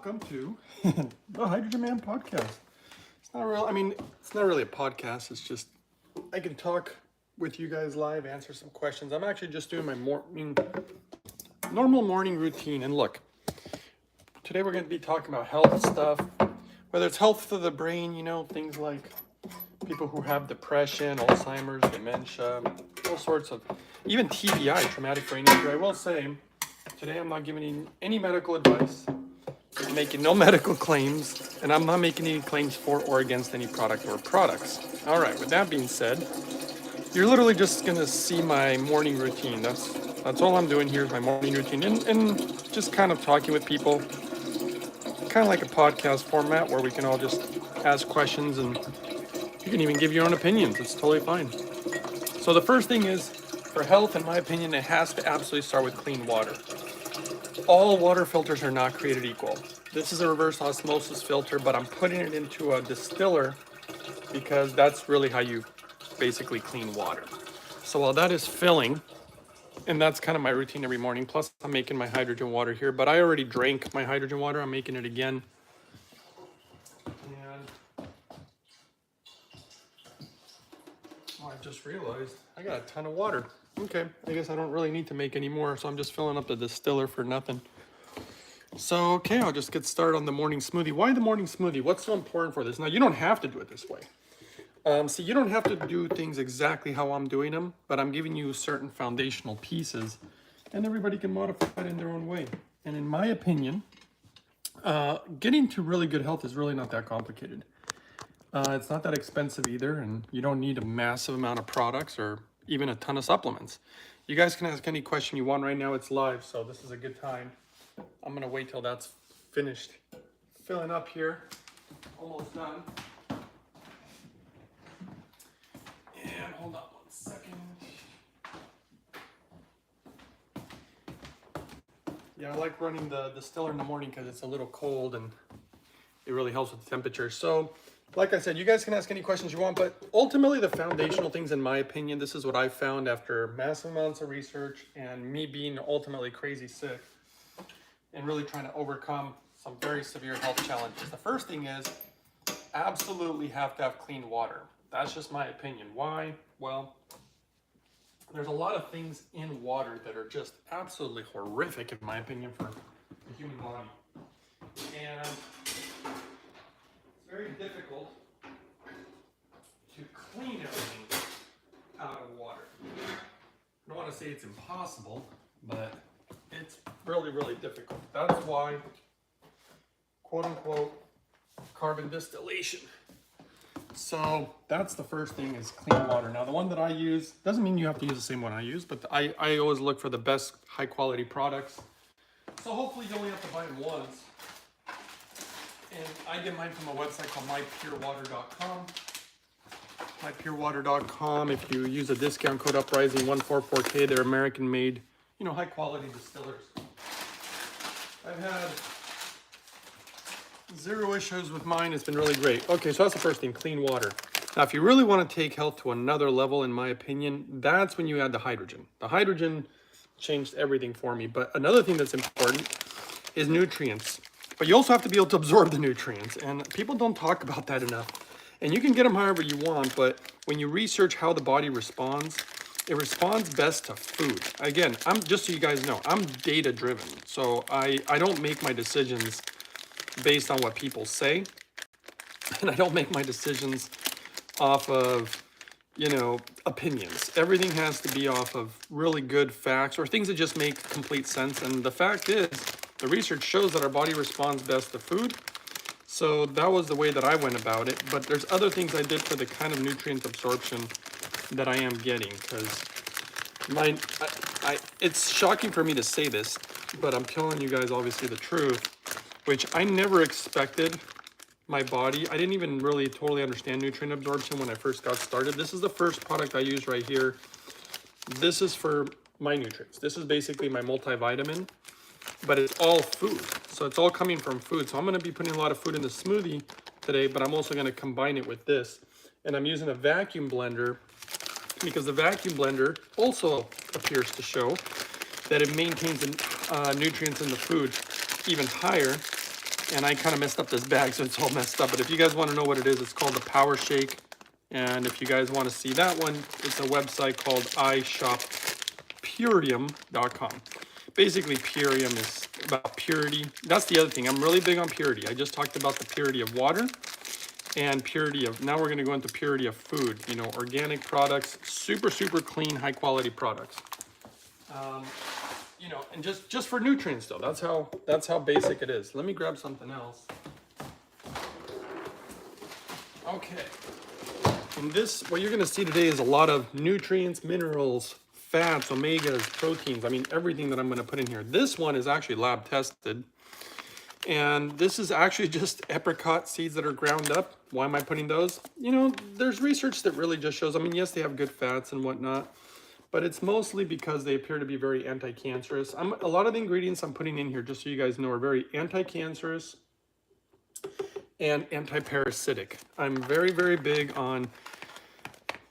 welcome to the Hydrogen Man podcast. It's not real. I mean, it's not really a podcast. It's just I can talk with you guys live, answer some questions. I'm actually just doing my normal morning routine. And look, today we're going to be talking about health stuff, whether it's health for the brain, you know, things like people who have depression, Alzheimer's, dementia, all sorts of, even TBI, traumatic brain injury. I will say, today I'm not giving any medical advice, I'm making no medical claims, and I'm not making any claims for or against any product or products. All right, with that being said, you're literally just gonna see my morning routine. That's all I'm doing here is my morning routine, and just kind of talking with people, kind of like a podcast format where we can all just ask questions and you can even give your own opinions. It's totally fine. So the first thing is, for health, in my opinion, it has to absolutely start with clean water. All water filters are not created equal. This is a reverse osmosis filter, but I'm putting it into a distiller because that's really how you basically clean water. So while that is filling, and that's kind of my routine every morning, plus I'm making my hydrogen water here, but I already drank my hydrogen water. I'm making it again. And I just realized I got a ton of water. Okay, I guess I don't really need to make any more, so I'm just filling up the distiller for nothing. So, okay, I'll just get started on the morning smoothie. Why the morning smoothie? What's so important for this? Now, you don't have to do it this way. See, you don't have to do things exactly how I'm doing them, but I'm giving you certain foundational pieces, and everybody can modify it in their own way. And in my opinion, getting to really good health is really not that complicated. It's not that expensive either, and you don't need a massive amount of products or even a ton of supplements. You guys can ask any question you want right now. It's live, so this is a good time. I'm gonna wait till that's finished filling up here. Almost done. And hold on 1 second. Yeah, I like running the distiller in the morning because it's a little cold and it really helps with the temperature. So, like I said, you guys can ask any questions you want, but ultimately the foundational things, in my opinion, this is what I found after massive amounts of research and me being ultimately crazy sick and really trying to overcome some very severe health challenges. The first thing is absolutely have to have clean water. That's just my opinion. Why? Well, there's a lot of things in water that are just absolutely horrific, in my opinion, for the human body. And very difficult to clean everything out of water. I don't want to say it's impossible, but it's really, really difficult. That's why, quote unquote, carbon distillation. So that's the first thing, is clean water. Now the one that I use, doesn't mean you have to use the same one I use, but I always look for the best high quality products. So hopefully you only have to buy them once. And I get mine from a website called mypurewater.com. Mypurewater.com. If you use a discount code Uprising144K, they're American made, you know, high quality distillers. I've had 0 issues with mine. It's been really great. Okay, so that's the first thing, clean water. Now, if you really want to take health to another level, in my opinion, that's when you add the hydrogen. The hydrogen changed everything for me. But another thing that's important is nutrients. But you also have to be able to absorb the nutrients, and people don't talk about that enough. And you can get them however you want, but when you research how the body responds, it responds best to food. Again, just so you guys know, I'm data driven. So I don't make my decisions based on what people say, and I don't make my decisions off of, you know, opinions. Everything has to be off of really good facts or things that just make complete sense. And the fact is, the research shows that our body responds best to food. So that was the way that I went about it. But there's other things I did for the kind of nutrient absorption that I am getting, because it's shocking for me to say this, but I'm telling you guys obviously the truth, which I never expected my body. I didn't even really totally understand nutrient absorption when I first got started. This is the first product I use right here. This is for my nutrients. This is basically my multivitamin, but it's all food. So it's all coming from food. So I'm going to be putting a lot of food in the smoothie today, but I'm also going to combine it with this. And I'm using a vacuum blender because the vacuum blender also appears to show that it maintains the nutrients in the food even higher And I kind of messed up this bag, so it's all messed up. But if you guys want to know what it is, it's called the Power Shake. And if you guys want to see that one, it's a website called ishoppurium.com. Basically, Purium is about purity. That's the other thing. I'm really big on purity. I just talked about the purity of water and purity of, now we're going to go into purity of food. You know, organic products, super, super clean, high quality products. You know, and just for nutrients though. That's how basic it is. Let me grab something else. Okay. And this, what you're going to see today is a lot of nutrients, minerals, fats, omegas, proteins. I mean, everything that I'm going to put in here. This one is actually lab tested. And this is actually just apricot seeds that are ground up. Why am I putting those? You know, there's research that really just shows, I mean, yes, they have good fats and whatnot, but it's mostly because they appear to be very anti-cancerous. A lot of the ingredients I'm putting in here, just so you guys know, are very anti-cancerous and anti-parasitic. I'm very, very big on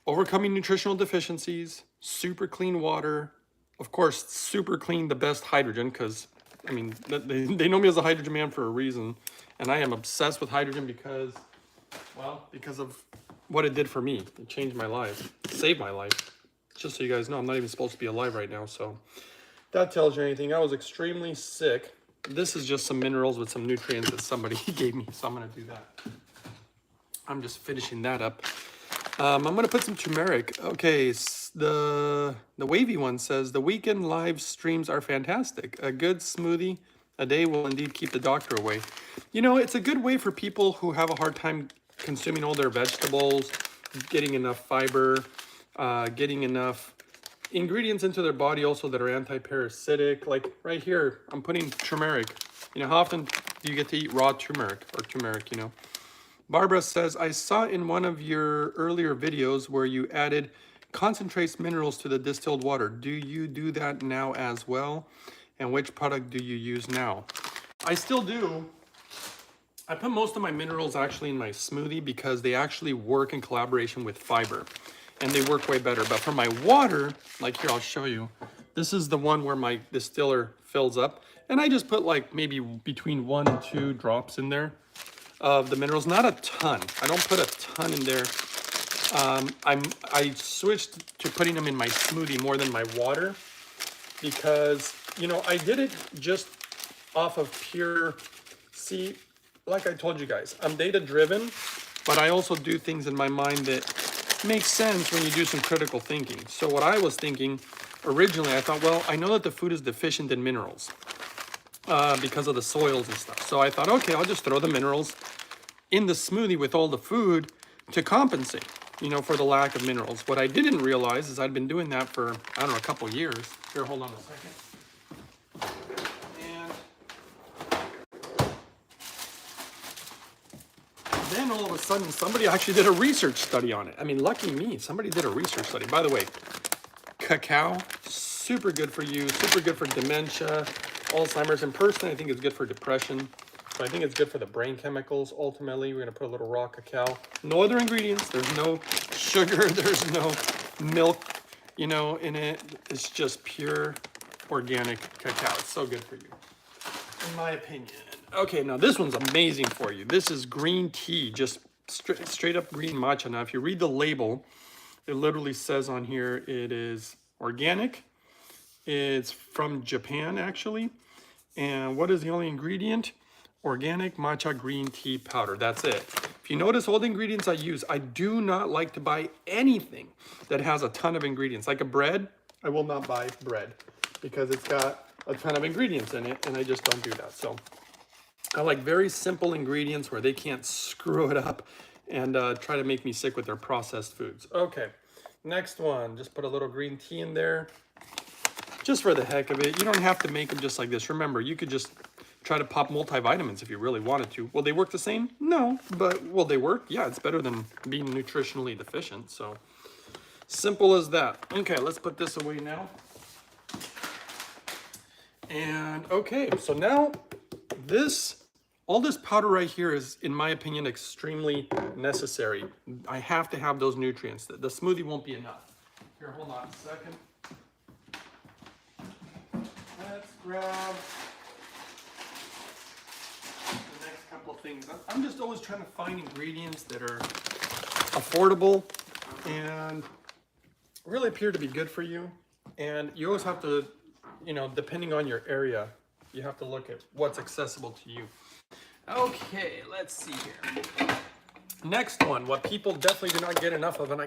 overcoming nutritional deficiencies, super clean water, of course, super clean, the best hydrogen, because, I mean, they know me as a hydrogen man for a reason, and I am obsessed with hydrogen because, well, because of what it did for me. It changed my life, saved my life. Just so you guys know, I'm not even supposed to be alive right now, so that tells you anything. I was extremely sick. This is just some minerals with some nutrients that somebody gave me, so I'm going to do that. I'm just finishing that up. I'm going to put some turmeric. Okay, the wavy one says, the weekend live streams are fantastic. A good smoothie a day will indeed keep the doctor away. You know, it's a good way for people who have a hard time consuming all their vegetables, getting enough fiber, getting enough ingredients into their body also that are anti-parasitic. Like right here, I'm putting turmeric. You know, how often do you get to eat raw turmeric or turmeric, you know? Barbara says, I saw in one of your earlier videos where you added concentrates minerals to the distilled water. Do you do that now as well? And which product do you use now? I still do. I put most of my minerals actually in my smoothie because they actually work in collaboration with fiber and they work way better. But for my water, like here, I'll show you. This is the one where my distiller fills up. And I just put like maybe between 1 and 2 drops in there of the minerals, not a ton. I don't put a ton in there. I switched to putting them in my smoothie more than my water because, you know, I did it just off of pure, see, like I told you guys, I'm data driven, but I also do things in my mind that make sense when you do some critical thinking. So what I was thinking originally, I thought, well, I know that the food is deficient in minerals because of the soils and stuff. So I thought, okay, I'll just throw the minerals in the smoothie with all the food to compensate, you know, for the lack of minerals. What I didn't realize is I'd been doing that for, I don't know, a couple years. Here, hold on a second. And then all of a sudden, somebody actually did a research study on it. I mean, lucky me, somebody did a research study. By the way, cacao, super good for you, super good for dementia, alzheimer's, and personally, I think it's good for depression. So I think it's good for the brain chemicals. Ultimately, we're gonna put a little raw cacao. No other ingredients. There's no sugar. There's no milk, you know, in it. It's just pure organic cacao. It's so good for you, in my opinion. Okay, now this one's amazing for you. This is green tea, just straight up green matcha. Now, if you read the label, it literally says on here it is organic. It's from Japan, actually. And what is the only ingredient? Organic matcha green tea powder. That's it. If you notice all the ingredients I use, I do not like to buy anything that has a ton of ingredients. Like a bread, I will not buy bread because it's got a ton of ingredients in it and I just don't do that. So I like very simple ingredients where they can't screw it up and try to make me sick with their processed foods. Okay, next one. Just put a little green tea in there. Just for the heck of it. You don't have to make them just like this. Remember, you could just try to pop multivitamins if you really wanted to. Will they work the same? No, but will they work? Yeah, it's better than being nutritionally deficient. So simple as that. Okay, let's put this away now. And okay, so now all this powder right here is, in my opinion, extremely necessary. I have to have those nutrients. The smoothie won't be enough. Here, hold on a second. Let's grab the things. I'm just always trying to find ingredients that are affordable and really appear to be good for you. And you always have to, you know, depending on your area, you have to look at what's accessible to you. Okay, let's see here. Next one, what people definitely do not get enough of, and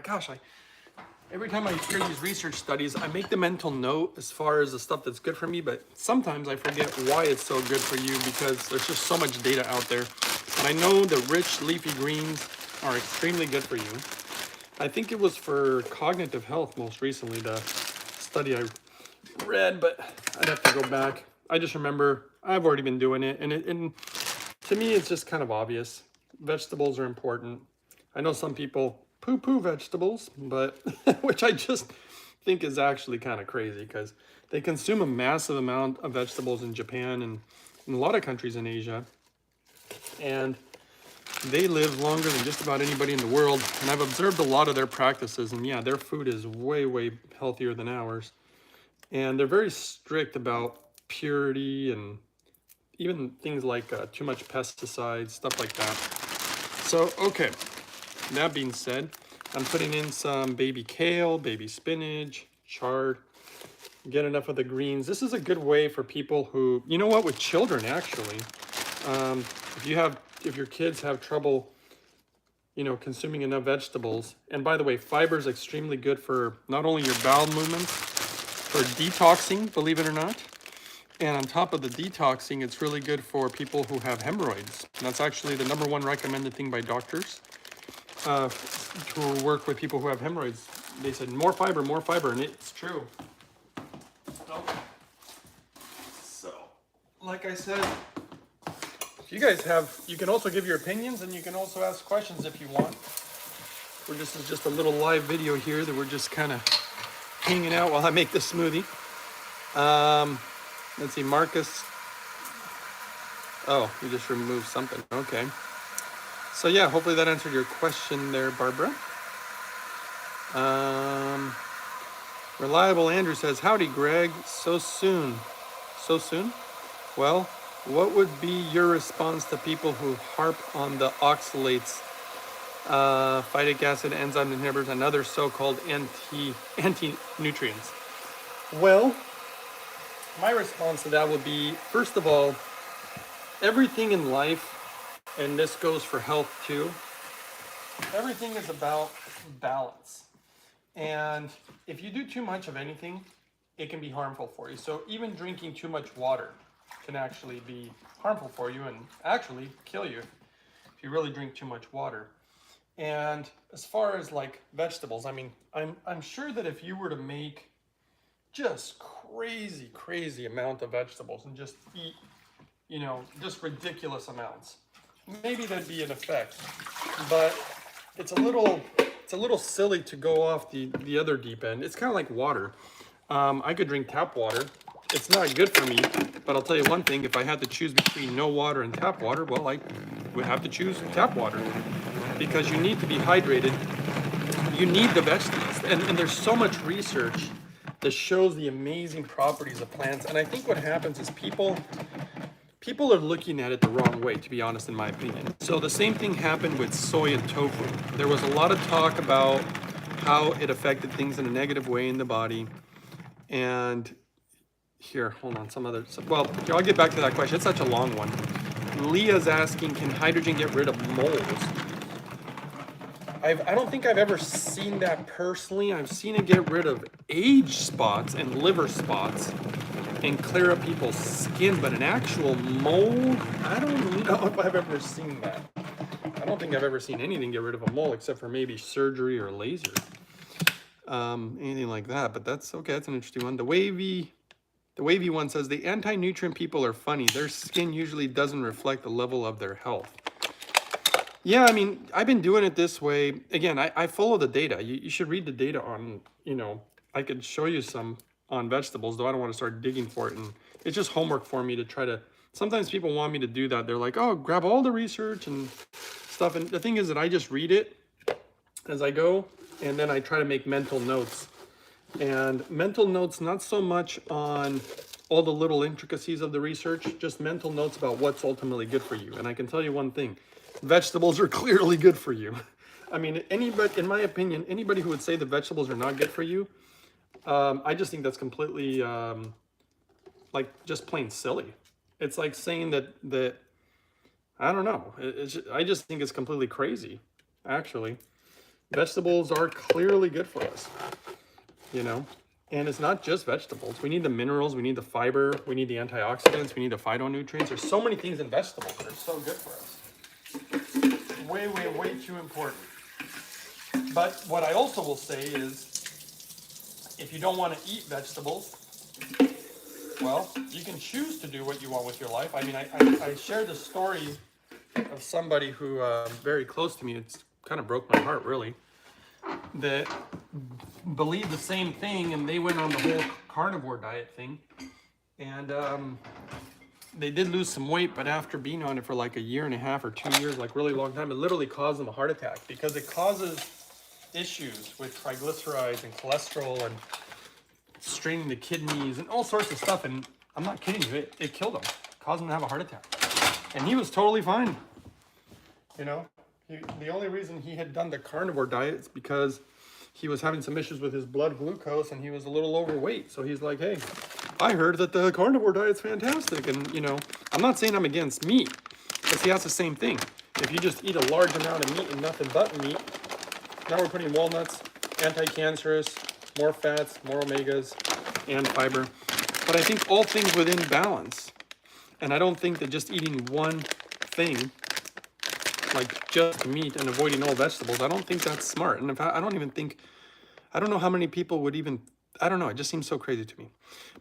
every time I hear these research studies, I make the mental note as far as the stuff that's good for me, but sometimes I forget why it's so good for you because there's just so much data out there. And I know the rich leafy greens are extremely good for you. I think it was for cognitive health most recently, the study I read, but I'd have to go back. I just remember I've already been doing it, and to me, it's just kind of obvious. Vegetables are important. I know some people poo-poo vegetables, but which I just think is actually kind of crazy because they consume a massive amount of vegetables in Japan and in a lot of countries in Asia. And they live longer than just about anybody in the world. And I've observed a lot of their practices, and yeah, their food is way, way healthier than ours. And they're very strict about purity and even things like too much pesticides, stuff like that. So, okay, that being said, I'm putting in some baby kale, baby spinach, chard, get enough of the greens. This is a good way for people who, you know what, with children actually, if your kids have trouble, you know, consuming enough vegetables, and by the way, fiber is extremely good for not only your bowel movements, for detoxing, believe it or not, and on top of the detoxing, it's really good for people who have hemorrhoids. And that's actually the #1 recommended thing by doctors to work with people who have hemorrhoids. They said more fiber, and it's true. Okay. So, like I said, if you guys have, you can also give your opinions and you can also ask questions if you want. This is just a little live video here that we're just kind of hanging out while I make the smoothie. Let's see, Marcus. Oh, you just removed something. Okay. So yeah, hopefully that answered your question there, Barbara. Reliable Andrew says, howdy, Greg. So soon. So soon? Well, what would be your response to people who harp on the oxalates, phytic acid, enzyme inhibitors, and other so-called anti-nutrients? Well, my response to that would be, first of all, everything in life, and this goes for health too, everything is about balance. And if you do too much of anything, it can be harmful for you. So even drinking too much water can actually be harmful for you and actually kill you if you really drink too much water. And as far as like vegetables, I mean, I'm sure that if you were to make just crazy amount of vegetables and just eat, you know, just ridiculous amounts, maybe that'd be an effect. But it's a little silly to go off the other deep end. It's kind of like water. I could drink tap water. It's not good for me, but I'll tell you one thing, if I had to choose between no water and tap water, well, I would have to choose tap water because you need to be hydrated. You need the vegetables, and there's so much research that shows the amazing properties of plants. And I think what happens is people are looking at it the wrong way, to be honest, in my opinion. So the same thing happened with soy and tofu. There was a lot of talk about how it affected things in a negative way in the body. And here, hold on, well, I'll get back to that question. It's such a long one. Leah's asking, can hydrogen get rid of moles? I don't think I've ever seen that personally. I've seen it get rid of age spots and liver spots and clear up people's skin, but an actual mole, I don't know if I've ever seen that. I don't think I've ever seen anything get rid of a mole except for maybe surgery or laser. Anything like that, but that's okay. That's an interesting one. The wavy one says, the anti-nutrient people are funny. Their skin usually doesn't reflect the level of their health. Yeah, I mean, I've been doing it this way. Again, I follow the data. You should read the data on, you know, I could show you some on vegetables, though I don't want to start digging for it. And it's just homework for me to try to, sometimes people want me to do that. They're like, oh, grab all the research and stuff. And the thing is that I just read it as I go, and then I try to make mental notes. And mental notes, not so much on all the little intricacies of the research, just mental notes about what's ultimately good for you. And I can tell you one thing, vegetables are clearly good for you. I mean, anybody, in my opinion, anybody who would say the vegetables are not good for you, I just think that's completely, like, just plain silly. It's like saying that I don't know. I just think it's completely crazy, actually. Vegetables are clearly good for us, you know? And it's not just vegetables. We need the minerals, we need the fiber, we need the antioxidants, we need the phytonutrients. There's so many things in vegetables that are so good for us. Way, way, way too important. But what I also will say is, if you don't want to eat vegetables, well, you can choose to do what you want with your life. I mean, I shared the story of somebody who, very close to me, it's kind of broke my heart, really, that believed the same thing, and they went on the whole carnivore diet thing, and they did lose some weight, but after being on it for like a year and a half or 2 years, like really long time, it literally caused them a heart attack, because it causes issues with triglycerides and cholesterol and straining the kidneys and all sorts of stuff. And I'm not kidding you, it killed him, caused him to have a heart attack, and he was totally fine. You know, the only reason he had done the carnivore diet is because he was having some issues with his blood glucose and he was a little overweight. So he's like, hey, I heard that the carnivore diet's fantastic. And, you know, I'm not saying I'm against meat, but see, that's the same thing. If you just eat a large amount of meat and nothing but meat, now we're putting walnuts, anti-cancerous, more fats, more omegas, and fiber. But I think all things within balance. And I don't think that just eating one thing, like just meat, and avoiding all vegetables, I don't think that's smart. And in fact, I don't know how many people would even, I don't know, it just seems so crazy to me.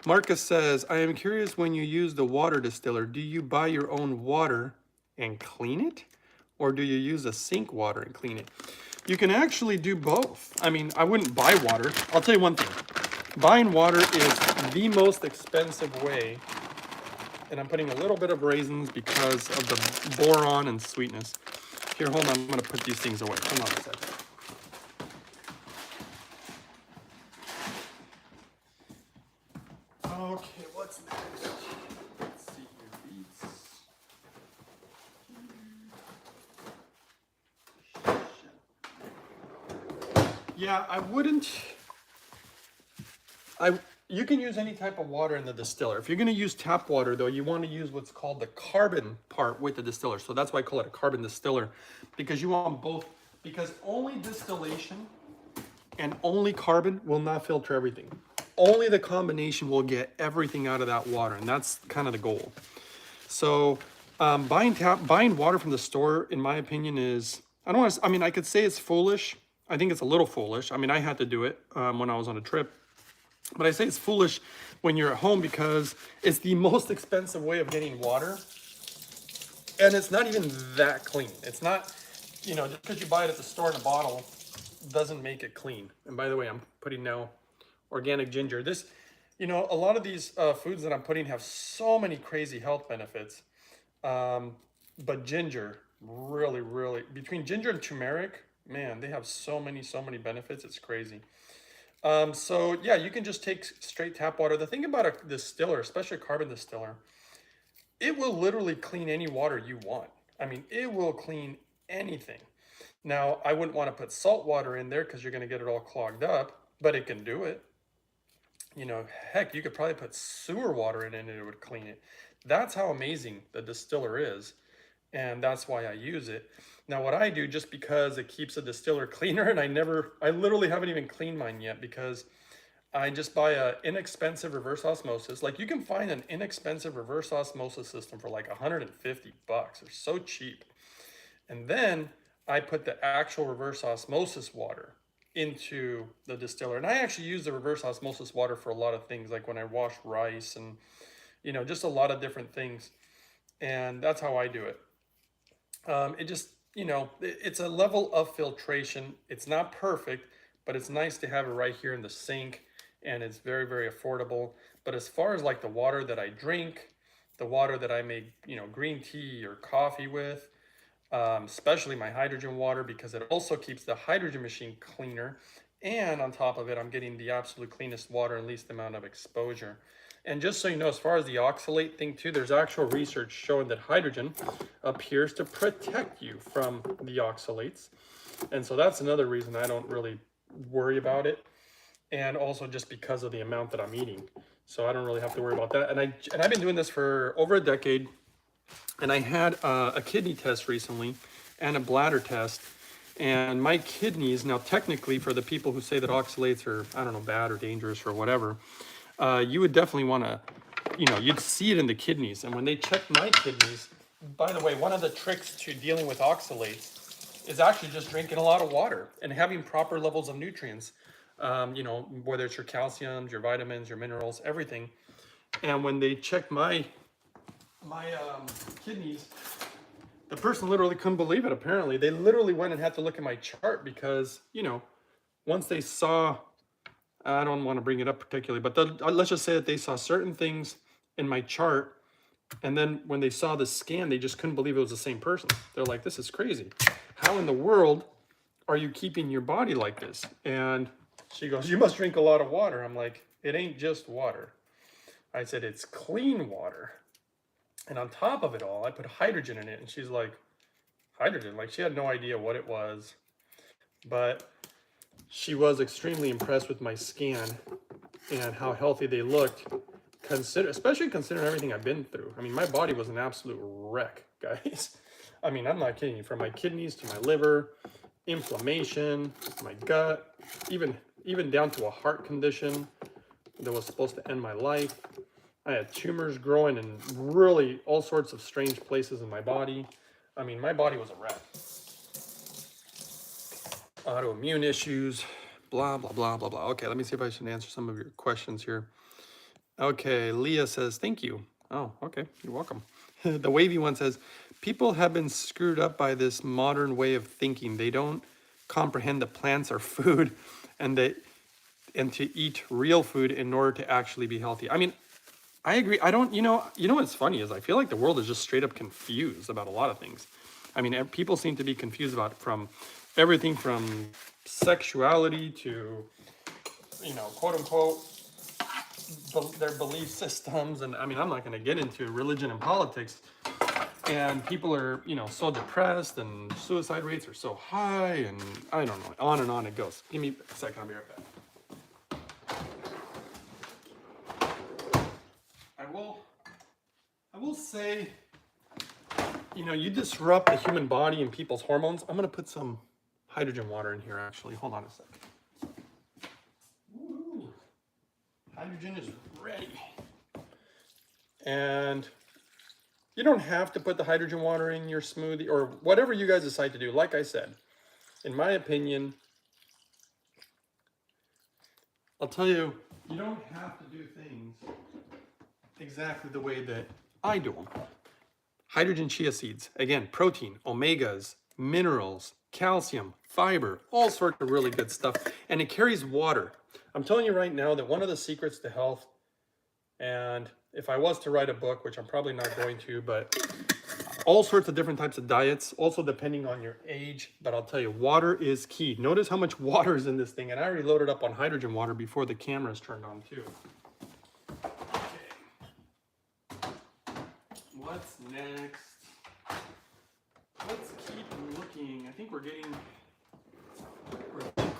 Marcus says, I am curious, when you use the water distiller, do you buy your own water and clean it? Or do you use a sink water and clean it? You can actually do both. I mean, I wouldn't buy water. I'll tell you one thing. Buying water is the most expensive way, and I'm putting a little bit of raisins because of the boron and sweetness. Here, hold on, I'm gonna put these things away. Hold on a second. Okay, what's next? Let's see here, beets. Yeah, I wouldn't. You can use any type of water in the distiller. If you're going to use tap water, though, you want to use what's called the carbon part with the distiller. So that's why I call it a carbon distiller, because you want both. Because only distillation and only carbon will not filter everything. Only the combination will get everything out of that water, and that's kind of the goal. So buying water from the store, in my opinion, is, I don't want to, I mean, I could say it's foolish. I think it's a little foolish. I mean, I had to do it when I was on a trip. But I say it's foolish when you're at home, because it's the most expensive way of getting water. And it's not even that clean. It's not, you know, just because you buy it at the store in a bottle doesn't make it clean. And by the way, I'm putting now organic ginger. This, you know, a lot of these foods that I'm putting have so many crazy health benefits. But ginger, really, really, between ginger and turmeric, man, they have so many benefits. It's crazy. So yeah, you can just take straight tap water. The thing about a distiller, especially a carbon distiller, it will literally clean any water you want. I mean, it will clean anything. Now, I wouldn't want to put salt water in there because you're going to get it all clogged up, but it can do it. You know, heck, you could probably put sewer water in it and it would clean it. That's how amazing the distiller is. And that's why I use it. Now, what I do, just because it keeps a distiller cleaner, and I literally haven't even cleaned mine yet, because I just buy a inexpensive reverse osmosis. Like, you can find an inexpensive reverse osmosis system for like 150 bucks. They're so cheap. And then I put the actual reverse osmosis water into the distiller. And I actually use the reverse osmosis water for a lot of things, like when I wash rice and, you know, just a lot of different things. And that's how I do it. It just, you know, it's a level of filtration. It's not perfect, but it's nice to have it right here in the sink, and it's very, very affordable. But as far as like the water that I drink, the water that I make, you know, green tea or coffee with, especially my hydrogen water, because it also keeps the hydrogen machine cleaner. And on top of it, I'm getting the absolute cleanest water and least amount of exposure. And just so you know, as far as the oxalate thing too, there's actual research showing that hydrogen appears to protect you from the oxalates. And so that's another reason I don't really worry about it. And also just because of the amount that I'm eating. So I don't really have to worry about that. And I've been doing this for over a decade. And I had a kidney test recently and a bladder test. And my kidneys, now technically for the people who say that oxalates are, I don't know, bad or dangerous or whatever, you would definitely want to, you'd see it in the kidneys. And when they checked my kidneys, by the way, one of the tricks to dealing with oxalates is actually just drinking a lot of water and having proper levels of nutrients. Whether it's your calciums, your vitamins, your minerals, everything. And when they checked my kidneys, the person literally couldn't believe it. Apparently, they literally went and had to look at my chart because, once they saw, I don't want to bring it up particularly, but let's just say that they saw certain things in my chart. And then when they saw the scan, they just couldn't believe it was the same person. They're like, this is crazy. How in the world are you keeping your body like this? And she goes, you must drink a lot of water. I'm like, it ain't just water. I said, it's clean water. And on top of it all, I put hydrogen in it. And she's like, hydrogen? Like, she had no idea what it was. But she was extremely impressed with my scan and how healthy they looked, especially considering everything I've been through. I mean, my body was an absolute wreck, guys. I mean, I'm not kidding you. From my kidneys to my liver, inflammation, my gut, even down to a heart condition that was supposed to end my life. I had tumors growing in really all sorts of strange places in my body. I mean, my body was a wreck. Autoimmune issues, blah, blah, blah, blah, blah. Okay, let me see if I should answer some of your questions here. Okay, Leah says, thank you. Oh, okay, you're welcome. The wavy one says, people have been screwed up by this modern way of thinking. They don't comprehend that plants are food and to eat real food in order to actually be healthy. I mean, I agree. I don't, what's funny is I feel like the world is just straight up confused about a lot of things. I mean, people seem to be confused about from everything from sexuality to, quote unquote, their belief systems. And I mean, I'm not going to get into religion and politics. And people are, so depressed and suicide rates are so high and I don't know, on and on it goes. Give me a second, I'll be right back. I will say, you disrupt the human body and people's hormones. I'm going to put some hydrogen water in here, actually. Hold on a second. Ooh, hydrogen is ready. And you don't have to put the hydrogen water in your smoothie or whatever you guys decide to do. Like I said, in my opinion, I'll tell you, you don't have to do things exactly the way that I do them. Hydrogen chia seeds, again, protein, omegas, minerals, calcium, fiber, all sorts of really good stuff. And it carries water. I'm telling you right now that one of the secrets to health, and if I was to write a book, which I'm probably not going to, but all sorts of different types of diets, also depending on your age, but I'll tell you, water is key. Notice how much water is in this thing, and I already loaded up on hydrogen water before the camera is turned on too. What's next? Let's keep looking. I think we're getting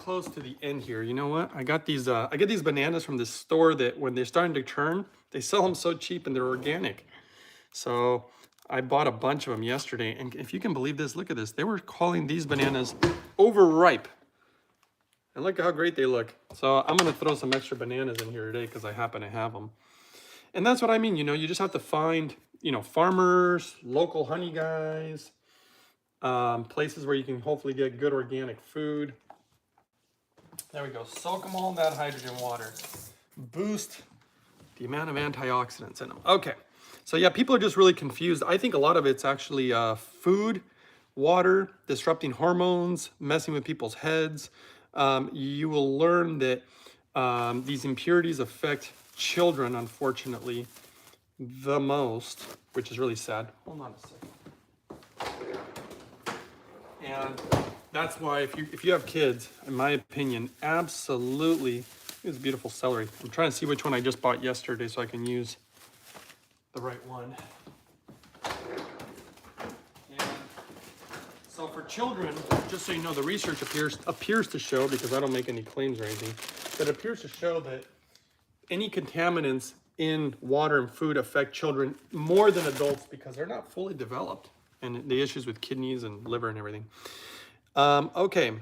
close to the end here. You know what? I got these. I get these bananas from this store that when they're starting to turn, they sell them so cheap and they're organic. So I bought a bunch of them yesterday, and if you can believe this, look at this. They were calling these bananas overripe. And look at how great they look. So I'm gonna throw some extra bananas in here today because I happen to have them. And that's what I mean. You just have to find, farmers, local honey guys, places where you can hopefully get good organic food. There we go. Soak them all in that hydrogen water. Boost the amount of antioxidants in them. Okay. So yeah, people are just really confused. I think a lot of it's actually food, water, disrupting hormones, messing with people's heads. You will learn that these impurities affect children, unfortunately, the most, which is really sad. Hold on a second. And that's why if you have kids, in my opinion, absolutely It's beautiful celery. I'm trying to see which one I just bought yesterday so I can use the right one. And so for children, just so you know, the research appears to show, because I don't make any claims or anything, but it appears to show that any contaminants in water and food affect children more than adults because they're not fully developed, and the issues with kidneys and liver and everything. Okay.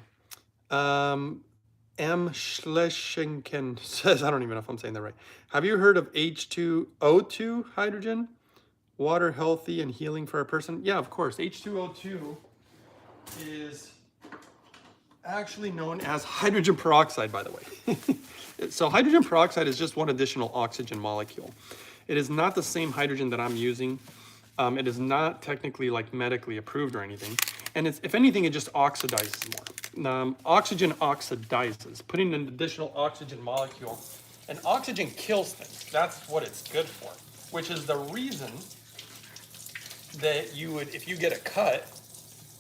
M. Schleschenken says, I don't even know if I'm saying that right. Have you heard of H2O2 hydrogen? Water healthy and healing for a person? Yeah, of course. H2O2 is actually known as hydrogen peroxide, by the way. So hydrogen peroxide is just one additional oxygen molecule. It is not the same hydrogen that I'm using. It is not technically like medically approved or anything. And it's, if anything, it just oxidizes more. Oxygen oxidizes, putting an additional oxygen molecule. And oxygen kills things. That's what it's good for, which is the reason that you would, if you get a cut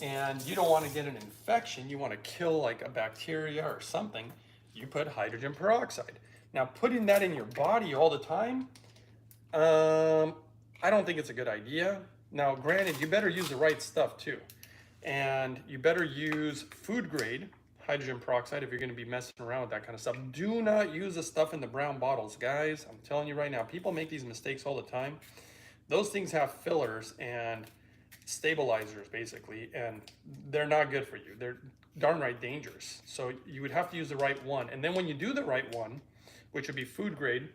and you don't want to get an infection, you want to kill like a bacteria or something, you put hydrogen peroxide. Now, putting that in your body all the time, I don't think it's a good idea. Now, granted, you better use the right stuff too. And you better use food grade hydrogen peroxide if you're going to be messing around with that kind of stuff. Do not use the stuff in the brown bottles, guys. I'm telling you right now, people make these mistakes all the time. Those things have fillers and stabilizers basically, and they're not good for you. They're darn right dangerous. So you would have to use the right one. And then when you do the right one, which would be food grade,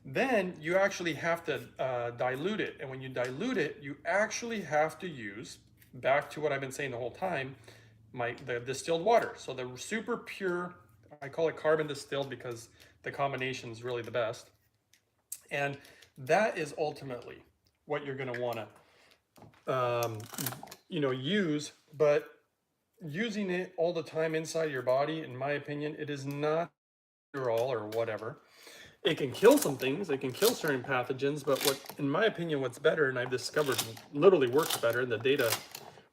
then you actually have to dilute it. And when you dilute it, you actually have to use, back to what I've been saying the whole time, the distilled water. So the super pure, I call it carbon distilled because the combination is really the best. And that is ultimately what you're going to want to use. But using it all the time inside your body, in my opinion, it is not all or whatever. It can kill some things, it can kill certain pathogens, but what, in my opinion, what's better, and I've discovered literally works better, and the data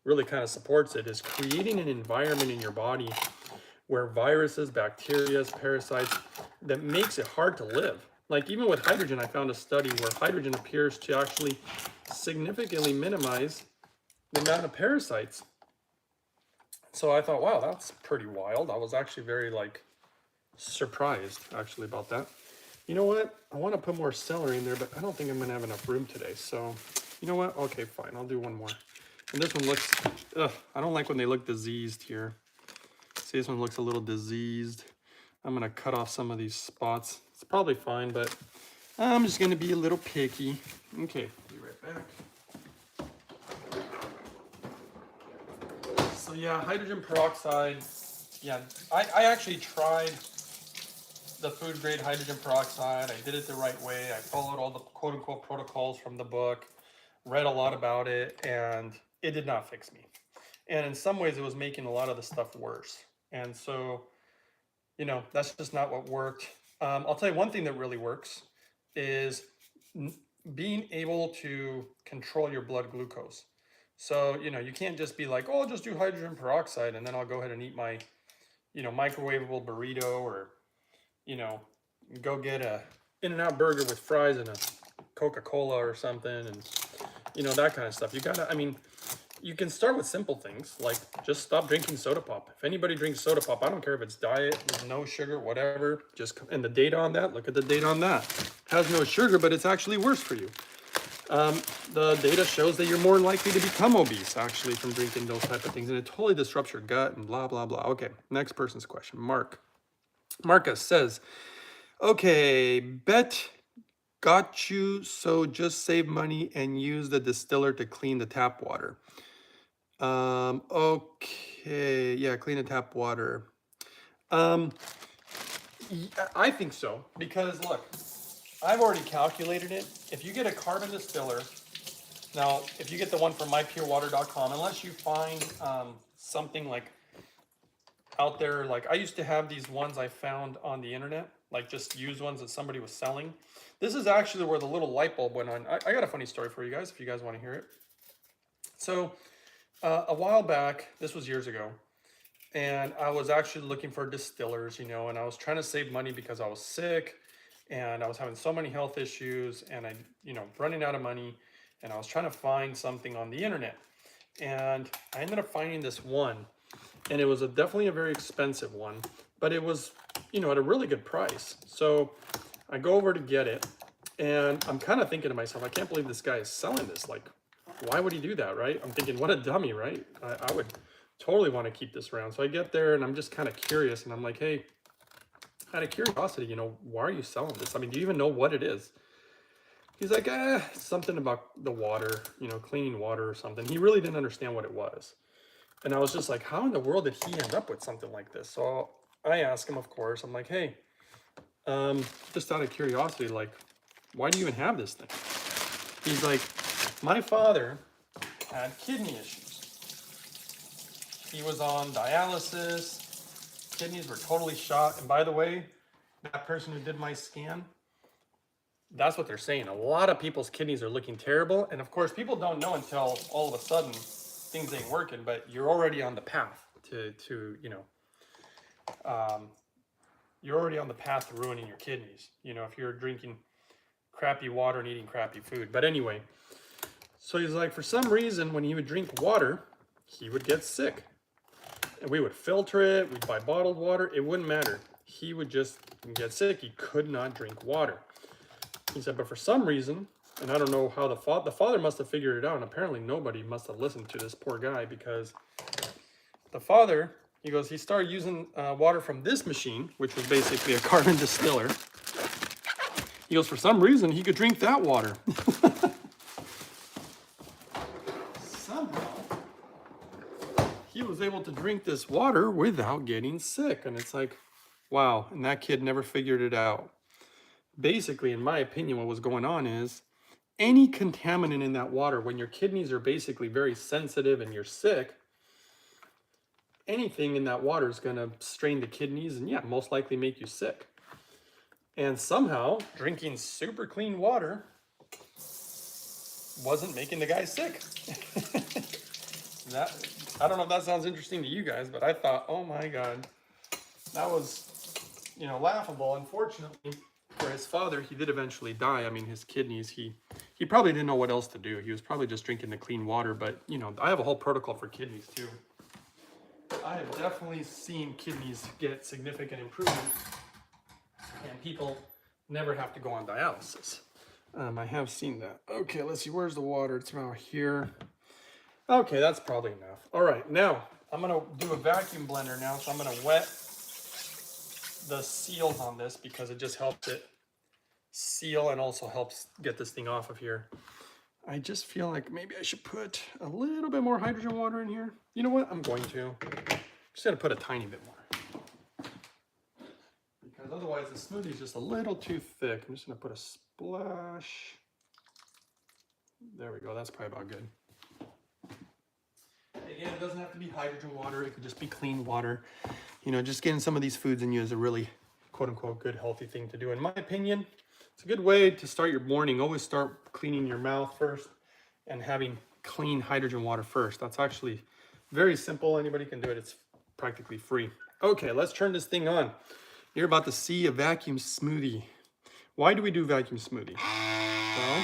really kind of supports it, is creating an environment in your body where viruses, bacteria, parasites, that makes it hard to live. Like even with hydrogen, I found a study where hydrogen appears to actually significantly minimize the amount of parasites. So I thought, wow, that's pretty wild. I was actually very surprised actually about that. You know what? I want to put more celery in there, but I don't think I'm going to have enough room today. So, you know what? Okay, fine. I'll do one more. And this one looks, I don't like when they look diseased here. See, this one looks a little diseased. I'm going to cut off some of these spots. It's probably fine, but I'm just going to be a little picky. Okay, be right back. So yeah, hydrogen peroxide. Yeah, I actually tried the food grade hydrogen peroxide. I did it the right way. I followed all the quote unquote protocols from the book, read a lot about it, and it did not fix me. And in some ways it was making a lot of the stuff worse. And so, that's just not what worked. I'll tell you one thing that really works is being able to control your blood glucose. So, you can't just be like, oh, I'll just do hydrogen peroxide and then I'll go ahead and eat my, microwavable burrito, or go get a In-N-Out burger with fries and a Coca-Cola or something, and that kind of stuff. You can start with simple things like just stop drinking soda pop. If anybody drinks soda pop, I don't care if it's diet, there's no sugar, whatever, and the data on that, look at the data on that. It has no sugar, but it's actually worse for you. The data shows that you're more likely to become obese actually from drinking those type of things, and it totally disrupts your gut and blah, blah, blah. Okay, next person's question. Marcus says, okay, bet got you, so just save money and use the distiller to clean the tap water. Okay, yeah, clean the tap water. I think so, because look, I've already calculated it. If you get a carbon distiller, now if you get the one from mypurewater.com, unless you find something like out there, like I used to have these ones I found on the internet, like just used ones that somebody was selling. This is actually where the little light bulb went on. I got a funny story for you guys if you guys want to hear it. So a while back, this was years ago, And I was actually looking for distillers, and I was trying to save money because I was sick and I was having so many health issues and running out of money, and I was trying to find something on the internet. And I ended up finding this one, and it was definitely a very expensive one, but it was, at a really good price. So I go over to get it, and I'm kind of thinking to myself, I can't believe this guy is selling this. Like, why would he do that, right? I'm thinking, what a dummy, right? I would totally want to keep this around. So I get there and I'm just kind of curious, and I'm like, hey, out of curiosity, why are you selling this? I mean, do you even know what it is? He's like, something about the water, cleaning water or something. He really didn't understand what it was. And I was just like, how in the world did he end up with something like this? So I asked him, of course, I'm like, hey, just out of curiosity, like, why do you even have this thing? He's like, my father had kidney issues. He was on dialysis. Kidneys were totally shot. And by the way, that person who did my scan, that's what they're saying. A lot of people's kidneys are looking terrible. And of course, people don't know until all of a sudden things ain't working, but you're already on the path you're already on the path to ruining your kidneys, if you're drinking crappy water and eating crappy food. But anyway, so he's like, for some reason, when he would drink water, he would get sick. And we would filter it, we'd buy bottled water, it wouldn't matter. He would just get sick. He could not drink water. He said, but for some reason, and I don't know how the father must have figured it out, and apparently nobody must have listened to this poor guy, because the father, he goes, he started using water from this machine, which was basically a carbon distiller. He goes, for some reason, he could drink that water. Somehow, he was able to drink this water without getting sick. And it's like, wow. And that kid never figured it out. Basically, in my opinion, what was going on is any contaminant in that water, when your kidneys are basically very sensitive and you're sick, anything in that water is going to strain the kidneys and, yeah, most likely make you sick. And somehow, drinking super clean water wasn't making the guy sick. I don't know if that sounds interesting to you guys, but I thought, oh my God, that was, laughable. Unfortunately, for his father, he did eventually die. I mean, his kidneys, he probably didn't know what else to do. He was probably just drinking the clean water, but, I have a whole protocol for kidneys too. I have definitely seen kidneys get significant improvement, and people never have to go on dialysis. I have seen that. Okay, let's see, where's the water? It's around here. Okay, that's probably enough. All right, now I'm gonna do a vacuum blender now, so I'm gonna wet the seals on this because it just helps it seal and also helps get this thing off of here. I just feel like maybe I should put a little bit more hydrogen water in here. You know what? I'm going to. Just gonna put a tiny bit more. Because otherwise the smoothie is just a little too thick. I'm just gonna put a splash. There we go, that's probably about good. Again, it doesn't have to be hydrogen water. It could just be clean water. Just getting some of these foods in you is a really, quote unquote, good, healthy thing to do. In my opinion, it's a good way to start your morning. Always start cleaning your mouth first and having clean hydrogen water first. That's actually very simple. Anybody can do it. It's practically free. Okay, let's turn this thing on. You're about to see a vacuum smoothie. Why do we do vacuum smoothie? Well,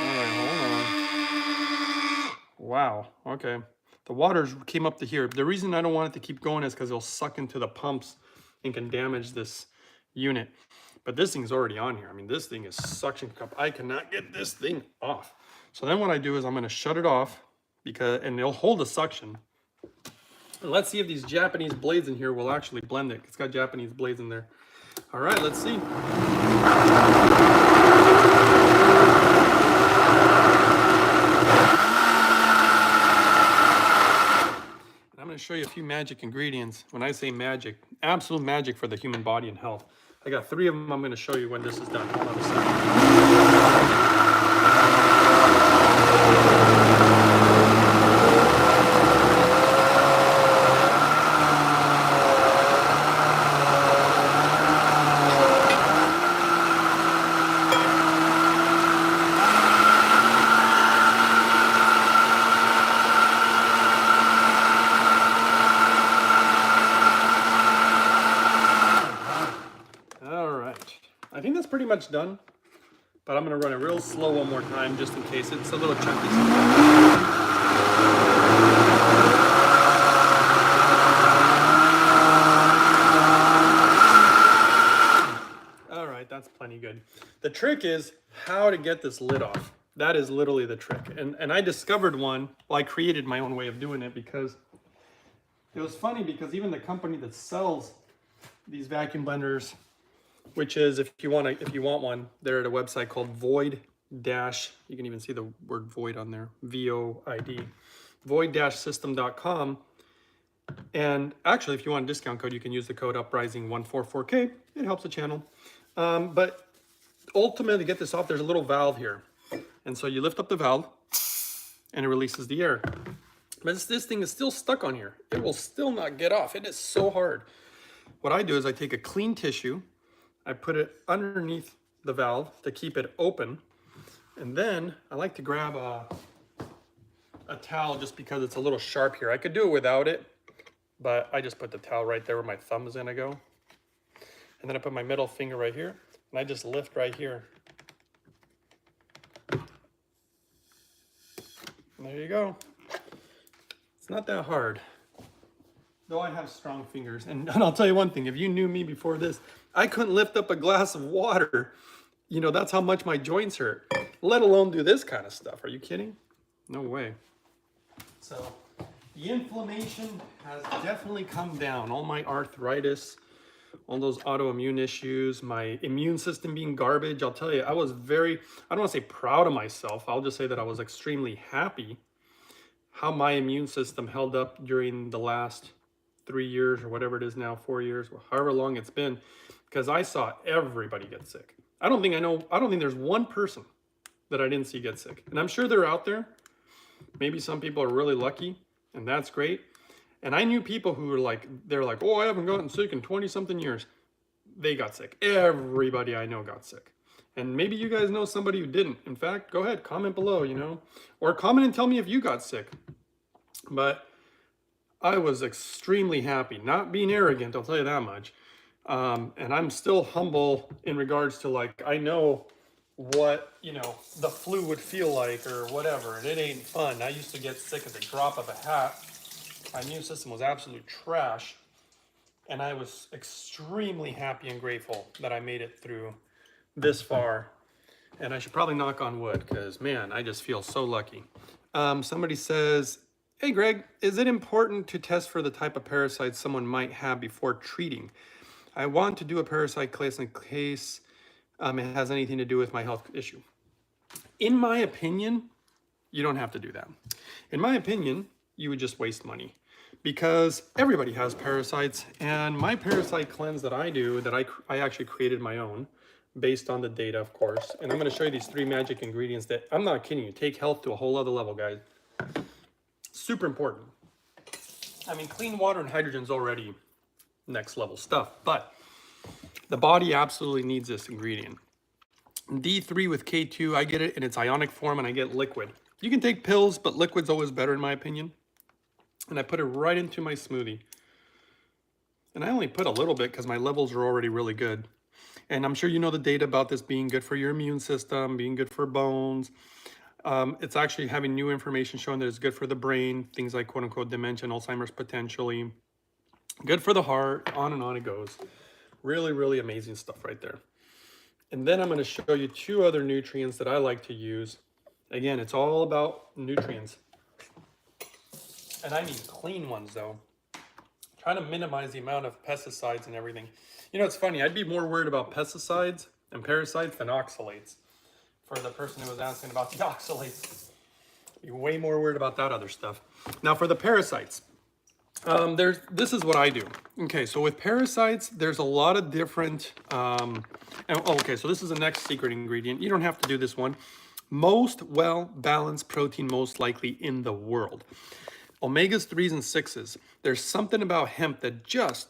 all right, hold on. Wow, okay. The water came up to here. The reason I don't want it to keep going is because it'll suck into the pumps and can damage this unit. But this thing's already on here. I mean, this thing is suction cup. I cannot get this thing off. So then what I do is I'm gonna shut it off and it'll hold the suction. And let's see if these Japanese blades in here will actually blend it. It's got Japanese blades in there. All right, let's see. I'm going to show you a few magic ingredients. When I say magic, absolute magic for the human body and health. I got 3 of them I'm going to show you when this is done. Hold on a second. pretty much done, but I'm gonna run it real slow one more time just in case it's a little chunky. That's plenty good. The trick is how to get this lid off. That is literally the trick. And I discovered one, well, I created my own way of doing it because it was funny because even the company that sells these vacuum blenders, which is if you want one, they're at a website called Void Dash, you can even see the word void on there, VOID, void-system.com. And actually, if you want a discount code, you can use the code uprising144K. It helps the channel. But ultimately, to get this off, there's a little valve here. And so you lift up the valve and it releases the air. But this thing is still stuck on here. It will still not get off. It is so hard. What I do is I take a clean tissue, I put it underneath the valve to keep it open. And then I like to grab a towel just because it's a little sharp here. I could do it without it, but I just put the towel right there where my thumb is gonna go. And then I put my middle finger right here, and I just lift right here. And there you go. It's not that hard, though I have strong fingers. And I'll tell you one thing, if you knew me before this, I couldn't lift up a glass of water. You know, that's how much my joints hurt, let alone do this kind of stuff. Are you kidding? No way. So the inflammation has definitely come down. All my arthritis, all those autoimmune issues, my immune system being garbage. I'll tell you, I was I don't want to say proud of myself. I'll just say that I was extremely happy how my immune system held up during the last 3 years or whatever it is now, 4 years, however long it's been, because I saw everybody get sick. I don't think there's one person that I didn't see get sick. And I'm sure they're out there. Maybe some people are really lucky, and that's great. And I knew people who were they're like, oh, I haven't gotten sick in 20 something years. They got sick. Everybody I know got sick. And maybe you guys know somebody who didn't. In fact, go ahead, comment below, or comment and tell me if you got sick. But I was extremely happy, not being arrogant, I'll tell you that much. And I'm still humble in regards to I know what, the flu would feel like or whatever. And it ain't fun. I used to get sick at the drop of a hat. My immune system was absolute trash, and I was extremely happy and grateful that I made it through this far. And I should probably knock on wood because, man, I just feel so lucky. Somebody says, hey, Greg, is it important to test for the type of parasites someone might have before treating? I want to do a parasite class in case it has anything to do with my health issue. In my opinion, you don't have to do that. In my opinion, you would just waste money. Because everybody has parasites, and my parasite cleanse that I do, that I actually created my own, based on the data, of course. And I'm going to show you these 3 magic ingredients that, I'm not kidding you, take health to a whole other level, guys. Super important. I mean, clean water and hydrogen is already next level stuff, but the body absolutely needs this ingredient. D3 with K2, I get it in its ionic form, and I get liquid. You can take pills, but liquid's always better in my opinion. And I put it right into my smoothie. And I only put a little bit because my levels are already really good. And I'm sure you know the data about this being good for your immune system, being good for bones. It's actually having new information showing that it's good for the brain, things like quote unquote dementia and alzheimer's potentially. Good for the heart, on and on it goes. Really, really amazing stuff right there. And then I'm going to show you 2 other nutrients that I like to use. Again, it's all about nutrients. And I need clean ones though. Trying to minimize the amount of pesticides and everything. It's funny, I'd be more worried about pesticides and parasites than oxalates. For the person who was asking about the oxalates, I'd be way more worried about that other stuff. Now for the parasites, this is what I do. Okay, so with parasites, there's a lot of different, okay, so this is the next secret ingredient. You don't have to do this one. Most well-balanced protein most likely in the world. Omegas, 3s, and 6s. There's something about hemp that just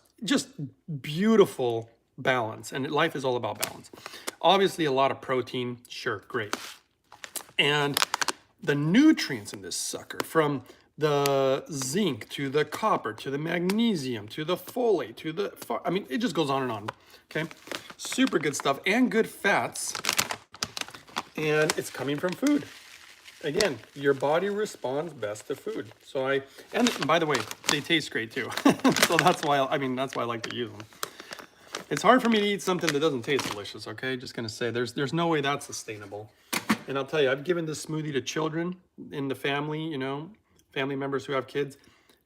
beautiful balance, and life is all about balance. Obviously, a lot of protein, sure, great. And the nutrients in this sucker, from the zinc, to the copper, to the magnesium, to the folate, to the, I mean, it just goes on and on, okay? Super good stuff and good fats, and it's coming from food. Again, your body responds best to food. So and by the way, they taste great too. So that's why, that's why I like to use them. It's hard for me to eat something that doesn't taste delicious, okay? Just gonna say, there's no way that's sustainable. And I'll tell you, I've given this smoothie to children in the family, you know, family members who have kids.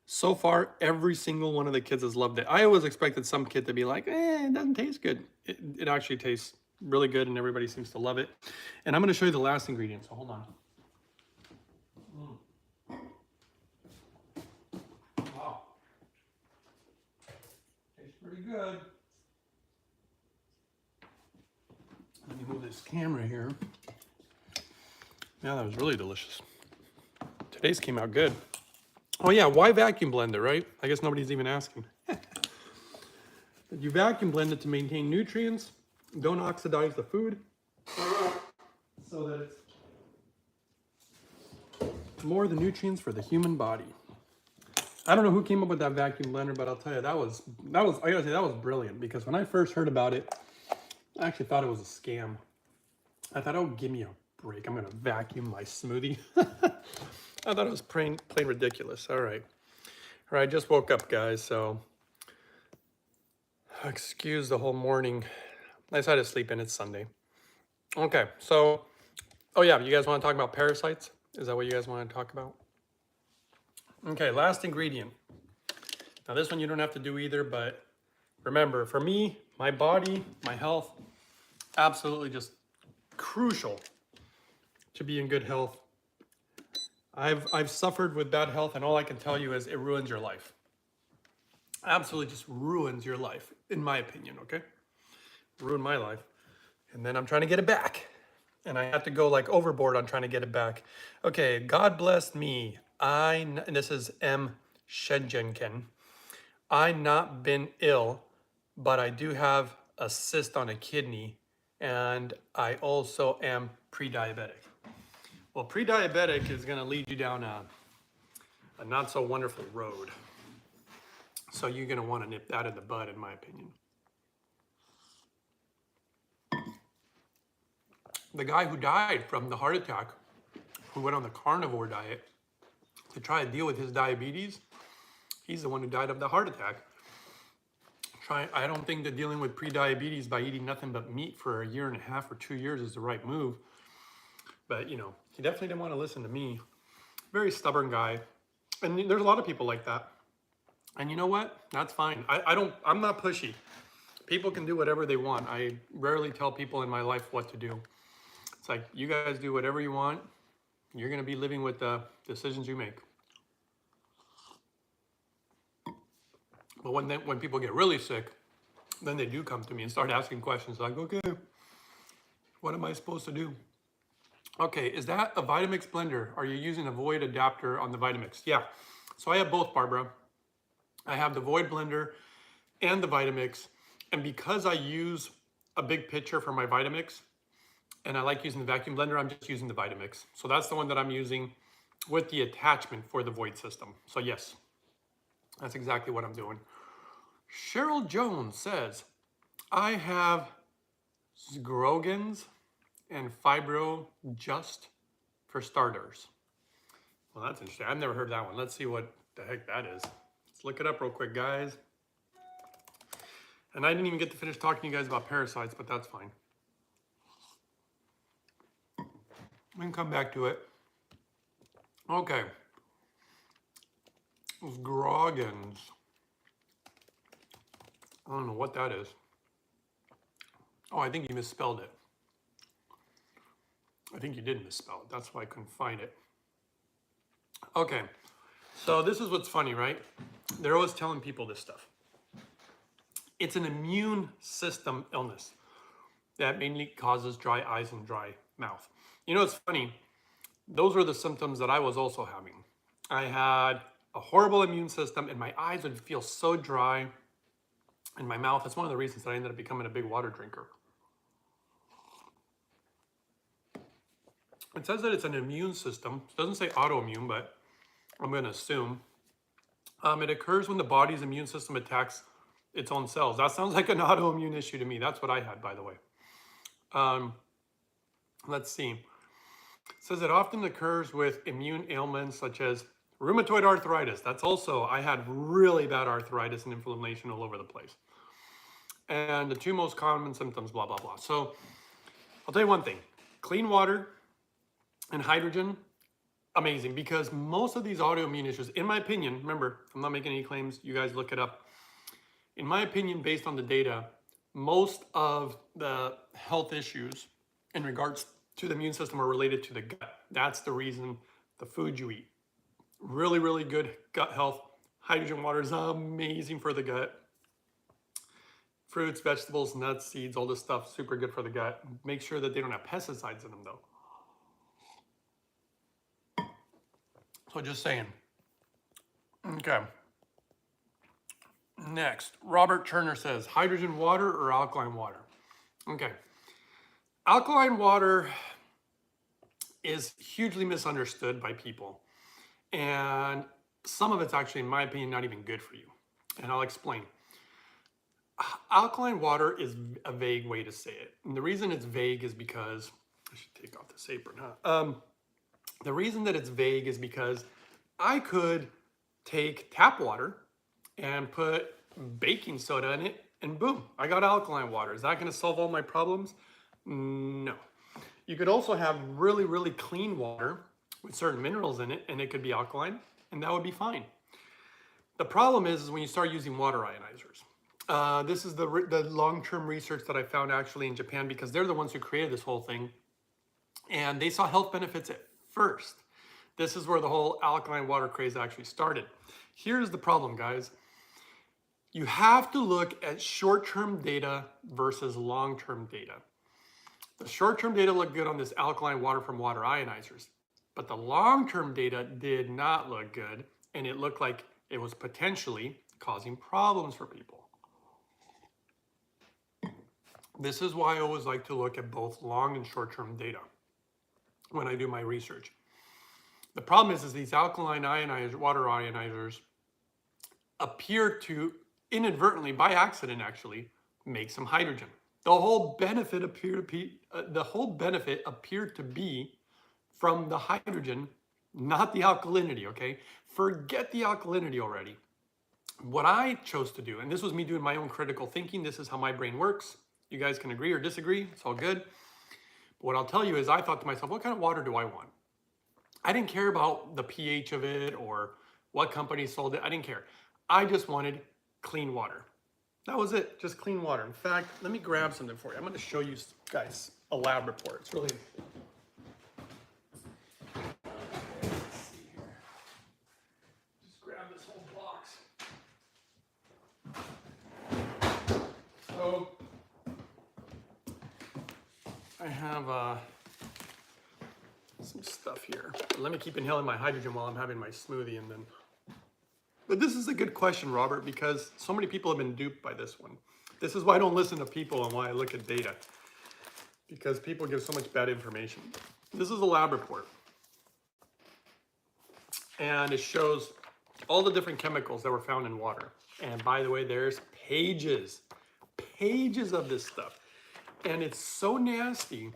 So far, every single one of the kids has loved it. I always expected some kid to be like, it doesn't taste good. It actually tastes really good and everybody seems to love it. And I'm gonna show you the last ingredient, so hold on. Wow. Tastes pretty good. Let me move this camera here. Yeah, that was really delicious. Today's came out good. Oh yeah, why vacuum blend it, right? I guess nobody's even asking. You vacuum blend it to maintain nutrients, don't oxidize the food, so that it's more of the nutrients for the human body. I don't know who came up with that vacuum blender, but I'll tell you, I gotta say, that was brilliant, because when I first heard about it, I actually thought it was a scam. I thought, oh, give me a break. I'm gonna vacuum my smoothie. I thought it was plain ridiculous. All right, just woke up, guys, so excuse the whole morning. I decided to sleep in, it's Sunday. Okay, so, oh yeah, you guys wanna talk about parasites? Is that what you guys wanna talk about? Okay, last ingredient. Now this one you don't have to do either, but remember, for me, my body, my health, absolutely just crucial to be in good health. I've suffered with bad health, and all I can tell you is it ruins your life. Absolutely just ruins your life, in my opinion, okay? Ruined my life. And then I'm trying to get it back. And I have to go like overboard on trying to get it back. Okay, God bless me. And this is M. Shedjenken. I not been ill, but I do have a cyst on a kidney, and I also am pre-diabetic. Well, pre-diabetic is gonna lead you down a not so wonderful road. So you're gonna wanna nip that in the bud, in my opinion. The guy who died from the heart attack, who went on the carnivore diet to try to deal with his diabetes, he's the one who died of the heart attack. I don't think that dealing with pre-diabetes by eating nothing but meat for 1.5 years or 2 years is the right move. But, you know, he definitely didn't want to listen to me. Very stubborn guy. And there's a lot of people like that. And you know what? That's fine. I'm not pushy. People can do whatever they want. I rarely tell people in my life what to do. It's like, you guys do whatever you want. You're going to be living with the decisions you make. But when people get really sick, then they do come to me and start asking questions like, okay, what am I supposed to do? Okay, is that a Vitamix blender? Are you using a Void adapter on the Vitamix? Yeah, so I have both, Barbara. I have the Void blender and the Vitamix. And because I use a big pitcher for my Vitamix, and I like using the vacuum blender, I'm just using the Vitamix. So that's the one that I'm using with the attachment for the Void system. So yes, that's exactly what I'm doing. Cheryl Jones says, I have Scroggins and Fibro just for starters. Well, that's interesting. I've never heard that one. Let's see what the heck that is. Let's look it up real quick, guys. And I didn't even get to finish talking to you guys about parasites, but that's fine. We can come back to it. Okay. Scroggins. I don't know what that is. Oh, I think you misspelled it. I think you did misspell it. That's why I couldn't find it. Okay, so this is what's funny, right? They're always telling people this stuff. It's an immune system illness that mainly causes dry eyes and dry mouth. You know, it's funny. Those were the symptoms that I was also having. I had a horrible immune system and my eyes would feel so dry in my mouth. That's one of the reasons that I ended up becoming a big water drinker. It says that it's an immune system. It doesn't say autoimmune, but I'm going to assume. It occurs when the body's immune system attacks its own cells. That sounds like an autoimmune issue to me. That's what I had, by the way. Let's see. It says it often occurs with immune ailments such as rheumatoid arthritis. That's also, I had really bad arthritis and inflammation all over the place. And the two most common symptoms, blah, blah, blah. So I'll tell you one thing. Clean water and hydrogen, amazing, because most of these autoimmune issues, in my opinion, remember, I'm not making any claims, you guys look it up. In my opinion, based on the data, most of the health issues in regards to the immune system are related to the gut. That's the reason the food you eat. Really, really good gut health. Hydrogen water is amazing for the gut. Fruits, vegetables, nuts, seeds, all this stuff, super good for the gut. Make sure that they don't have pesticides in them though. So just saying. Okay. Next, Robert Turner says, hydrogen water or alkaline water? Okay. Alkaline water is hugely misunderstood by people. And some of it's actually, in my opinion, not even good for you. And I'll explain. Alkaline water is a vague way to say it. And the reason it's vague is because, I should take off this apron, huh? The reason that it's vague is because I could take tap water and put baking soda in it, and boom, I got alkaline water. Is that going to solve all my problems? No. You could also have really, really clean water with certain minerals in it, and it could be alkaline, and that would be fine. The problem is when you start using water ionizers. This is the long-term research that I found actually in Japan, because they're the ones who created this whole thing, and they saw health benefits at first. This is where the whole alkaline water craze actually started. Here's the problem, guys. You have to look at short-term data versus long-term data. The short-term data looked good on this alkaline water from water ionizers, but the long-term data did not look good, and it looked like it was potentially causing problems for people. This is why I always like to look at both long and short-term data when I do my research. The problem is these alkaline water ionizers appear to inadvertently, by accident actually, make some hydrogen. The whole benefit appeared to be from the hydrogen, not the alkalinity, okay? Forget the alkalinity already. What I chose to do, and this was me doing my own critical thinking, this is how my brain works. You guys can agree or disagree, it's all good. But what I'll tell you is I thought to myself, what kind of water do I want? I didn't care about the pH of it or what company sold it. I didn't care. I just wanted clean water. That was it, just clean water. In fact, let me grab something for you. I'm going to show you guys a lab report. It's really... Let's see here. Just grab this whole box. So, I have some stuff here. Let me keep inhaling my hydrogen while I'm having my smoothie and then... But this is a good question, Robert, because so many people have been duped by this one. This is why I don't listen to people and why I look at data, because people give so much bad information. This is a lab report, and it shows all the different chemicals that were found in water. And by the way, there's pages of this stuff, and it's so nasty.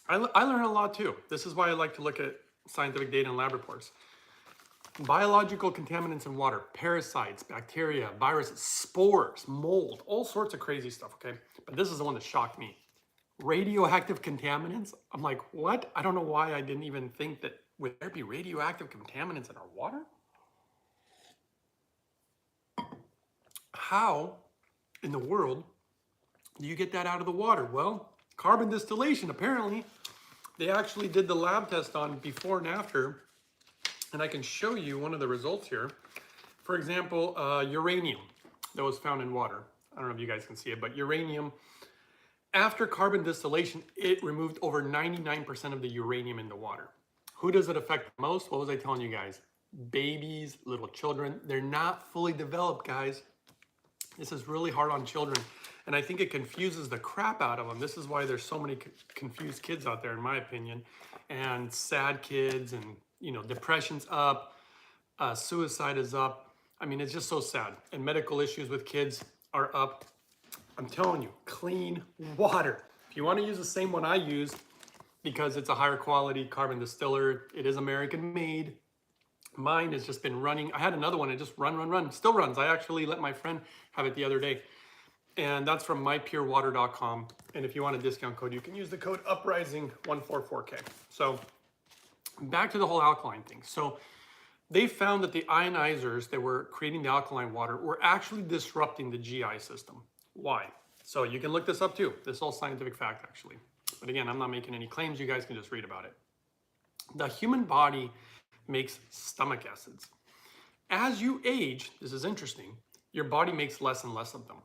I learn a lot too. This is why I like to look at scientific data and lab reports. Biological contaminants in water, parasites, bacteria, viruses, spores, mold, all sorts of crazy stuff, okay? But this is the one that shocked me. Radioactive contaminants? I'm like, what? I don't know why I didn't even think that, would there be radioactive contaminants in our water? How in the world do you get that out of the water? Well, carbon distillation, apparently. They actually did the lab test on before and after. And I can show you one of the results here. For example, uranium that was found in water. I don't know if you guys can see it, but uranium, after carbon distillation, it removed over 99% of the uranium in the water. Who does it affect most? What was I telling you guys? Babies, little children. They're not fully developed, guys. This is really hard on children. And I think it confuses the crap out of them. This is why there's so many confused kids out there, in my opinion, and sad kids, and you know, depression's up, Suicide is up. I mean, it's just so sad. And medical issues with kids are up. I'm telling you, clean water. If you want to use the same one I use, because it's a higher quality carbon distiller, it is American made. Mine has just been running. I had another one, it just run, still runs. I actually let my friend have it the other day. And that's from mypurewater.com. And if you want a discount code, you can use the code uprising144K. So back to the whole alkaline thing. So they found that the ionizers that were creating the alkaline water were actually disrupting the GI system. Why? So you can look this up too. This is all scientific fact actually. But again, I'm not making any claims. You guys can just read about it. The human body makes stomach acids. As you age, this is interesting, your body makes less and less of them.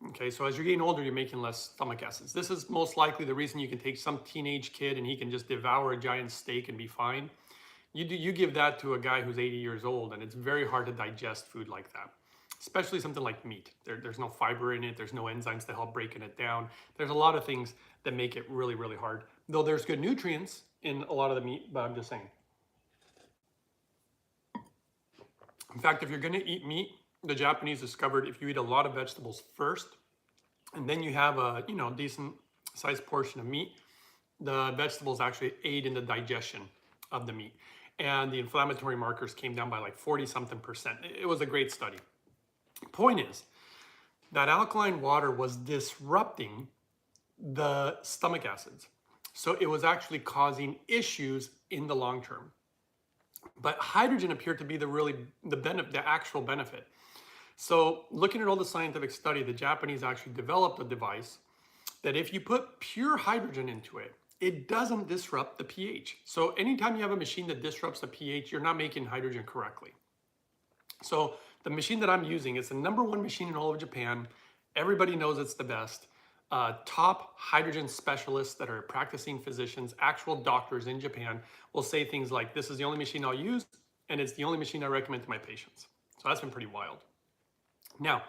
Okay, so as you're getting older, you're making less stomach acids. This is most likely the reason you can take some teenage kid and he can just devour a giant steak and be fine. You give that to a guy who's 80 years old and it's very hard to digest food like that, especially something like meat. There's no fiber in it. There's no enzymes to help breaking it down. There's a lot of things that make it really, really hard. Though there's good nutrients in a lot of the meat, but I'm just saying. In fact, if you're gonna eat meat, the Japanese discovered if you eat a lot of vegetables first, and then you have a decent sized portion of meat, the vegetables actually aid in the digestion of the meat. And the inflammatory markers came down by like 40-something%. It was a great study. Point is, that alkaline water was disrupting the stomach acids. So it was actually causing issues in the long term. But hydrogen appeared to be the actual benefit. So looking at all the scientific study, the Japanese actually developed a device that if you put pure hydrogen into it, it doesn't disrupt the pH. So anytime you have a machine that disrupts the pH, you're not making hydrogen correctly. So the machine that I'm using is the #1 machine in all of Japan. Everybody knows it's the best. Top hydrogen specialists that are practicing physicians, actual doctors in Japan will say things like, this is the only machine I'll use, and it's the only machine I recommend to my patients. So that's been pretty wild. Now,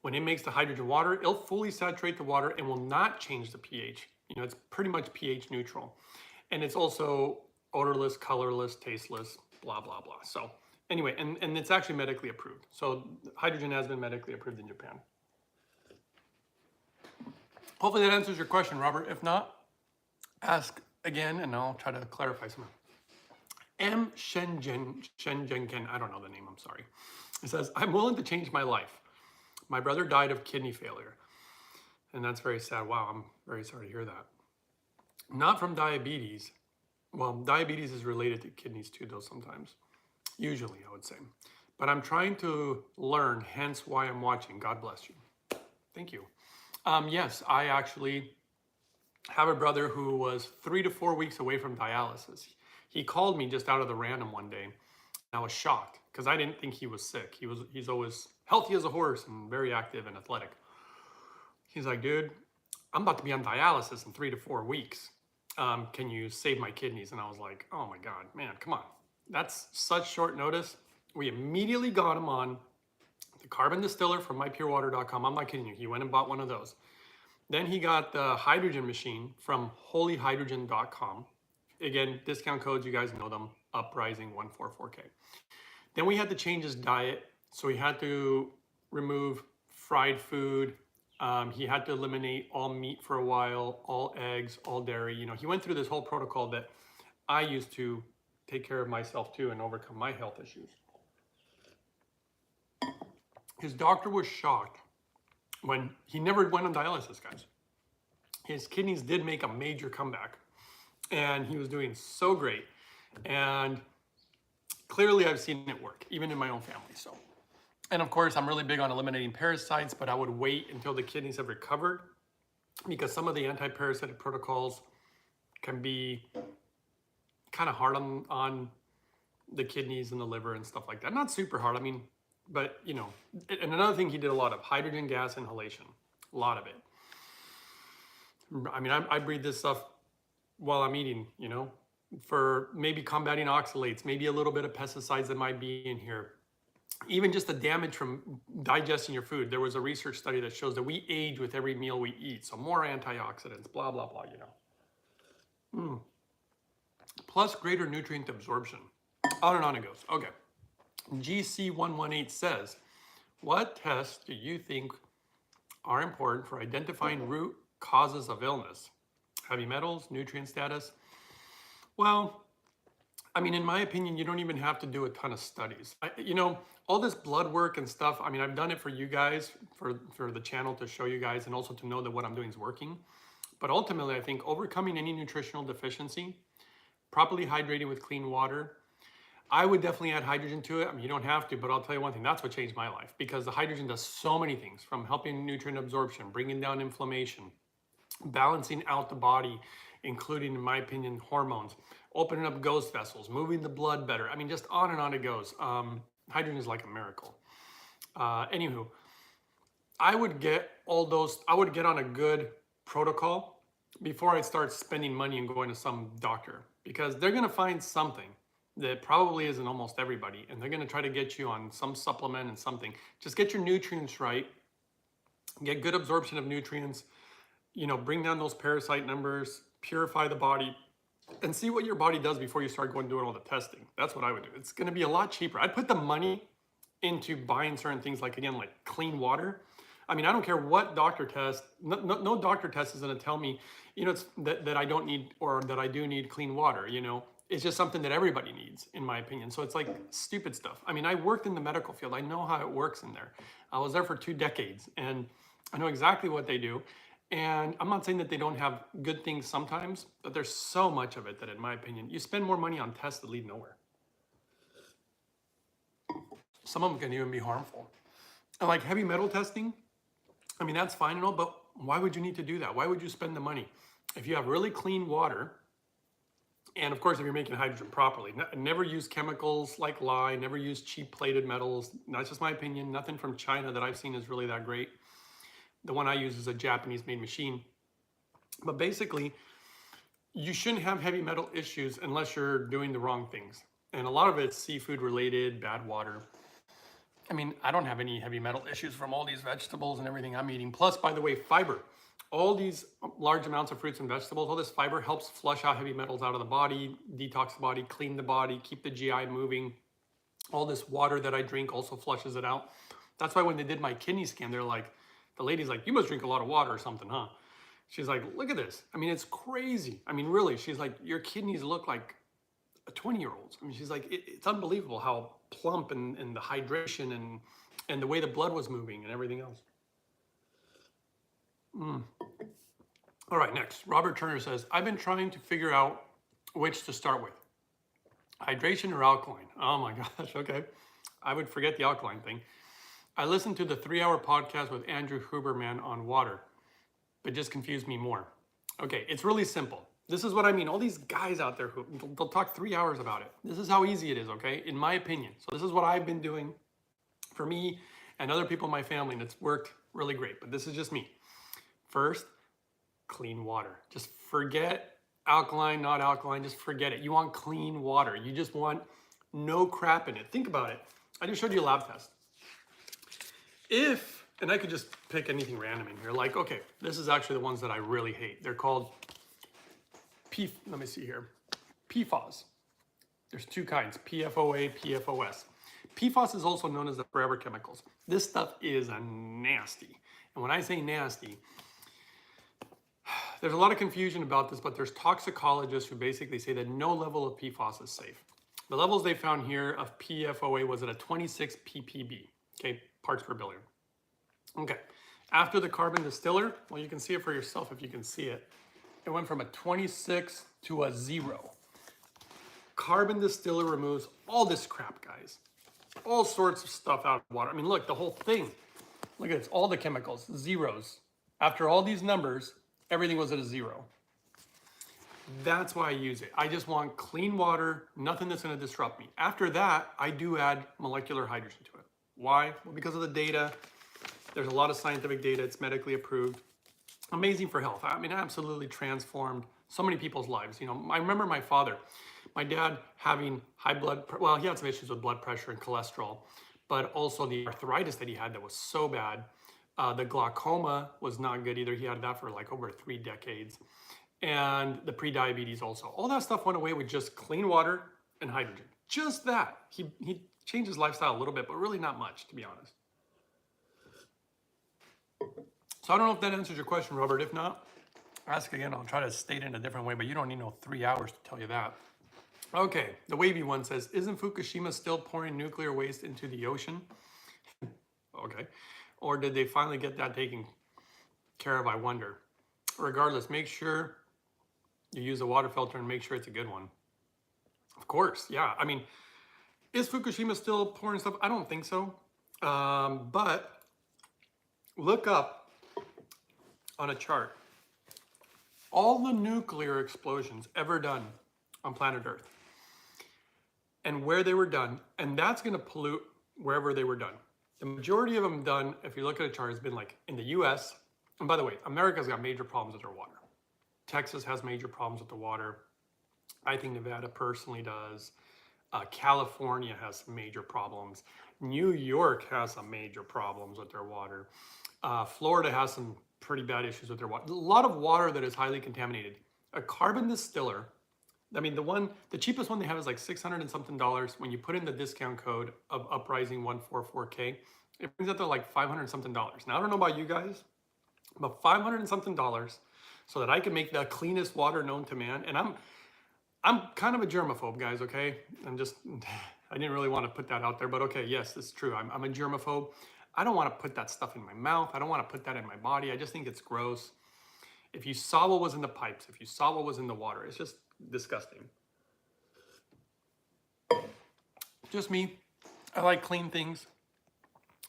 when it makes the hydrogen water, it'll fully saturate the water and will not change the pH. It's pretty much pH neutral. And it's also odorless, colorless, tasteless, blah, blah, blah. So anyway, and it's actually medically approved. So hydrogen has been medically approved in Japan. Hopefully that answers your question, Robert. If not, ask again and I'll try to clarify something. M. Shenjenken, I don't know the name, I'm sorry. It says, I'm willing to change my life. My brother died of kidney failure. And that's very sad. Wow, I'm very sorry to hear that. Not from diabetes. Well, diabetes is related to kidneys too, though, sometimes. Usually, I would say. But I'm trying to learn, hence why I'm watching. God bless you. Thank you. Yes, I actually have a brother who was 3 to 4 weeks away from dialysis. He called me just out of the random one day. And I was shocked because I didn't think he was sick. He's always healthy as a horse and very active and athletic. He's like, dude, I'm about to be on dialysis in 3 to 4 weeks. Can you save my kidneys? And I was like, oh my God, man, come on. That's such short notice. We immediately got him on the carbon distiller from mypurewater.com. I'm not kidding you. He went and bought one of those. Then he got the hydrogen machine from holyhydrogen.com. Again, discount codes, you guys know them, uprising144K. Then we had to change his diet. So he had to remove fried food. He had to eliminate all meat for a while, all eggs, all dairy. He went through this whole protocol that I used to take care of myself too and overcome my health issues. His doctor was shocked when he never went on dialysis, guys. His kidneys did make a major comeback and he was doing so great. And clearly I've seen it work, even in my own family. So, and of course, I'm really big on eliminating parasites, but I would wait until the kidneys have recovered because some of the anti-parasitic protocols can be kind of hard on the kidneys and the liver and stuff like that. Not super hard, but and another thing he did a lot of, hydrogen gas inhalation, a lot of it. I breathe this stuff while I'm eating, for maybe combating oxalates, maybe a little bit of pesticides that might be in here. Even just the damage from digesting your food. There was a research study that shows that we age with every meal we eat. So more antioxidants, blah, blah, blah, Plus greater nutrient absorption. On and on it goes. Okay. GC118 says, what tests do you think are important for identifying root causes of illness? Heavy metals, nutrient status? Well, I mean, in my opinion, you don't even have to do a ton of studies. All this blood work and stuff, I mean, I've done it for you guys, for the channel to show you guys, and also to know that what I'm doing is working. But ultimately, I think overcoming any nutritional deficiency, properly hydrating with clean water, I would definitely add hydrogen to it. I mean, you don't have to, but I'll tell you one thing, that's what changed my life, because the hydrogen does so many things, from helping nutrient absorption, bringing down inflammation, balancing out the body, including, in my opinion, hormones, opening up ghost vessels, moving the blood better. I mean, just on and on it goes. Hydrogen is like a miracle. Anywho, I would get on a good protocol before I start spending money and going to some doctor, because they're going to find something that probably isn't almost everybody, and they're going to try to get you on some supplement and something. Just get your nutrients right, get good absorption of nutrients, bring down those parasite numbers, purify the body, and see what your body does before you start going doing all the testing. That's what I would do. It's going to be a lot cheaper. I'd put the money into buying certain things like clean water. I mean, I don't care what doctor test, no doctor test is going to tell me, that I don't need, or that I do need clean water, It's just something that everybody needs, in my opinion. So it's like stupid stuff. I mean, I worked in the medical field. I know how it works in there. I was there for 2 decades, and I know exactly what they do. And I'm not saying that they don't have good things sometimes, but there's so much of it that, in my opinion, you spend more money on tests that lead nowhere. Some of them can even be harmful. And like heavy metal testing, I mean, that's fine and all, but why would you need to do that? Why would you spend the money? If you have really clean water, and of course, if you're making hydrogen properly, never use chemicals like lye, never use cheap plated metals. That's just my opinion. Nothing from China that I've seen is really that great. The one I use is a Japanese made machine. But basically, you shouldn't have heavy metal issues unless you're doing the wrong things. And a lot of it's seafood related, bad water. I mean, I don't have any heavy metal issues from all these vegetables and everything I'm eating. Plus, by the way, fiber. All these large amounts of fruits and vegetables, all this fiber helps flush out heavy metals out of the body, detox the body, clean the body, keep the GI moving. All this water that I drink also flushes it out. That's why when they did my kidney scan, they're like, the lady's like, you must drink a lot of water or something, huh? She's like, look at this. I mean, it's crazy. I mean, really, she's like, your kidneys look like a 20-year-old's. I mean, she's like, it's unbelievable how plump and the hydration and the way the blood was moving and everything else. All right, next. Robert Turner says, I've been trying to figure out which to start with. Hydration or alkaline? Oh my gosh, okay. I would forget the alkaline thing. I listened to the 3-hour podcast with Andrew Huberman on water, but just confused me more. Okay, it's really simple. This is what I mean. All these guys out there who they'll talk 3 hours about it. This is how easy it is, okay? In my opinion. So this is what I've been doing for me and other people in my family, and it's worked really great, but this is just me. First, clean water. Just forget alkaline, not alkaline, just forget it. You want clean water. You just want no crap in it. Think about it. I just showed you a lab test. And I could just pick anything random in here, like, okay, this is actually the ones that I really hate. They're called let me see here, PFAS. There's 2 kinds, PFOA, PFOS. PFAS is also known as the forever chemicals. This stuff is nasty. And when I say nasty, there's a lot of confusion about this, but there's toxicologists who basically say that no level of PFAS is safe. The levels they found here of PFOA was at a 26 ppb, okay, parts per billion. Okay, after the carbon distiller, well, you can see it for yourself if you can see it. It went from a 26 to a 0. Carbon distiller removes all this crap, guys. All sorts of stuff out of water. I mean, look, the whole thing. Look at this, all the chemicals, zeros. After all these numbers, everything was at a 0. That's why I use it. I just want clean water, nothing that's going to disrupt me. After that, I do add molecular hydrogen to it. Why? Well, because of the data. There's a lot of scientific data. It's medically approved. Amazing for health. I mean, absolutely transformed so many people's lives. I remember my dad having high blood, well, he had some issues with blood pressure and cholesterol, but also the arthritis that he had that was so bad. The glaucoma was not good either. He had that for like over 3 decades. And the pre-diabetes also. All that stuff went away with just clean water and hydrogen. Just that. He changed his lifestyle a little bit, but really not much, to be honest. So I don't know if that answers your question, Robert. If not, ask again. I'll try to state it in a different way, but you don't need no 3 hours to tell you that. Okay, the wavy one says, isn't Fukushima still pouring nuclear waste into the ocean? Okay, or did they finally get that taken care of, I wonder. Regardless, make sure you use a water filter and make sure it's a good one. Of course, yeah. I mean, is Fukushima still pouring stuff? I don't think so. But look up on a chart all the nuclear explosions ever done on planet Earth and where they were done, and that's going to pollute wherever they were done. The majority of them done, if you look at a chart, has been like in the US. And by the way, America's got major problems with their water. Texas has major problems with the water. I think Nevada personally does. California has some major problems. New York has some major problems with their water. Florida has some pretty bad issues with their water. A lot of water that is highly contaminated. A carbon distiller, I mean, the cheapest one they have is like $600 and something. When you put in the discount code of Uprising 144K, it brings up to like $500 and something. Now, I don't know about you guys, but $500 and something so that I can make the cleanest water known to man. And I'm kind of a germaphobe, guys, okay? I didn't really want to put that out there, but okay, yes, it's true. I'm a germaphobe. I don't want to put that stuff in my mouth. I don't want to put that in my body. I just think it's gross. If you saw what was in the pipes, if you saw what was in the water, it's just disgusting. Just me. I like clean things.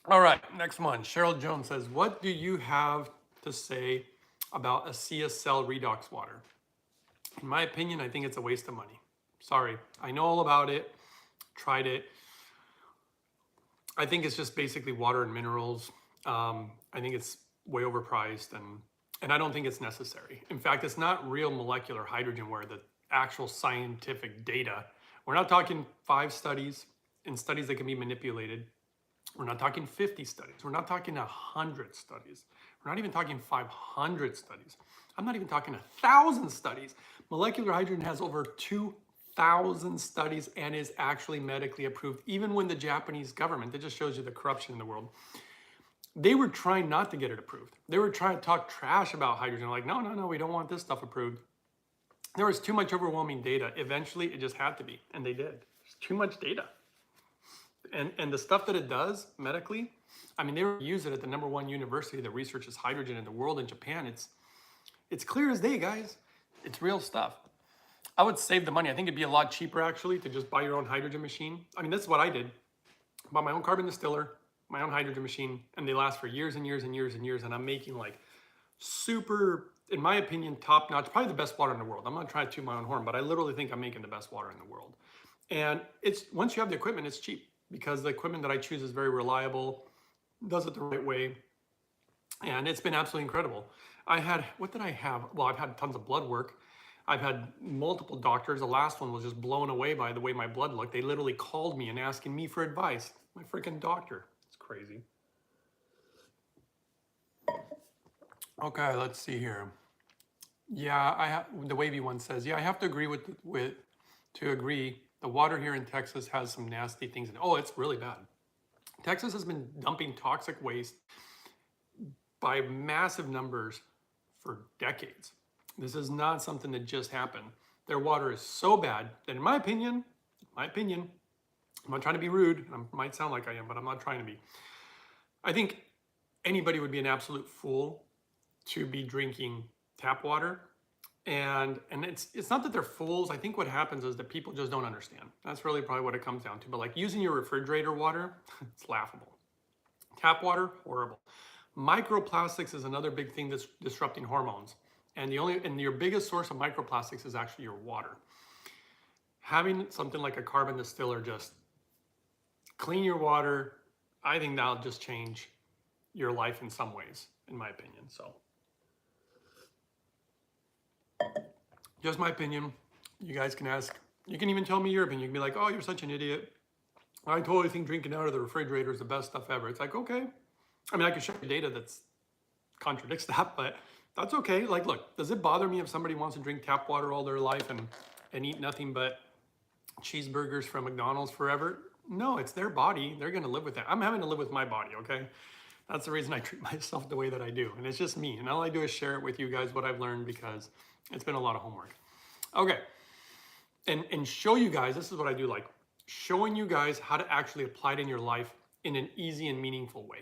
All right, next one. Cheryl Jones says, what do you have to say about ASEA cell redox water? In my opinion, I think it's a waste of money. Sorry, I know all about it, tried it. I think it's just basically water and minerals. I think it's way overpriced, and I don't think it's necessary. In fact, it's not real molecular hydrogen where the actual scientific data. We're not talking 5 studies and studies that can be manipulated. We're not talking 50 studies. We're not talking 100 studies. We're not even talking 500 studies. I'm not even talking 1,000 studies. Molecular hydrogen has over 2,000 studies and is actually medically approved. Even when the Japanese government, that just shows you the corruption in the world, they were trying not to get it approved. They were trying to talk trash about hydrogen. Like, no, we don't want this stuff approved. There was too much overwhelming data. Eventually, it just had to be, and they did. There's too much data. And the stuff that it does medically, I mean, they use it at the #1 university that researches hydrogen in the world in Japan. It's clear as day, guys. It's real stuff. I would save the money. I think it'd be a lot cheaper, actually, to just buy your own hydrogen machine. I mean, that's what I did. Bought my own carbon distiller, my own hydrogen machine, and they last for years and years and years and years. And I'm making like super, in my opinion, top-notch, probably the best water in the world. I'm not trying to toot my own horn, but I literally think I'm making the best water in the world. And once you have the equipment, it's cheap because the equipment that I choose is very reliable, does it the right way, and it's been absolutely incredible. What did I have? Well, I've had tons of blood work. I've had multiple doctors. The last one was just blown away by the way my blood looked. They literally called me and asking me for advice. My freaking doctor. It's crazy. Okay, let's see here. Yeah, the wavy one says, yeah, I have to agree the water here in Texas has some nasty things in it. Oh, it's really bad. Texas has been dumping toxic waste by massive numbers for decades. This is not something that just happened. Their water is so bad that in my opinion, I'm not trying to be rude, I might sound like I am, but I'm not trying to be. I think anybody would be an absolute fool to be drinking tap water. And it's not that they're fools. I think what happens is that people just don't understand. That's really probably what it comes down to. But like using your refrigerator water, it's laughable. Tap water, horrible. Microplastics is another big thing that's disrupting hormones. And your biggest source of microplastics is actually your water. Having something like a carbon distiller just clean your water, I think that'll just change your life in some ways, in my opinion. So, just my opinion. You guys can ask. You can even tell me your opinion. You can be like, oh, you're such an idiot. I totally think drinking out of the refrigerator is the best stuff ever. It's like, okay. I mean, I can show you data that contradicts that, but that's okay. Like, look, does it bother me if somebody wants to drink tap water all their life and eat nothing but cheeseburgers from McDonald's forever? No, it's their body. They're going to live with that. I'm having to live with my body, okay? That's the reason I treat myself the way that I do. And it's just me. And all I do is share it with you guys, what I've learned, because it's been a lot of homework. Okay. And show you guys, this is what I do like, showing you guys how to actually apply it in your life in an easy and meaningful way.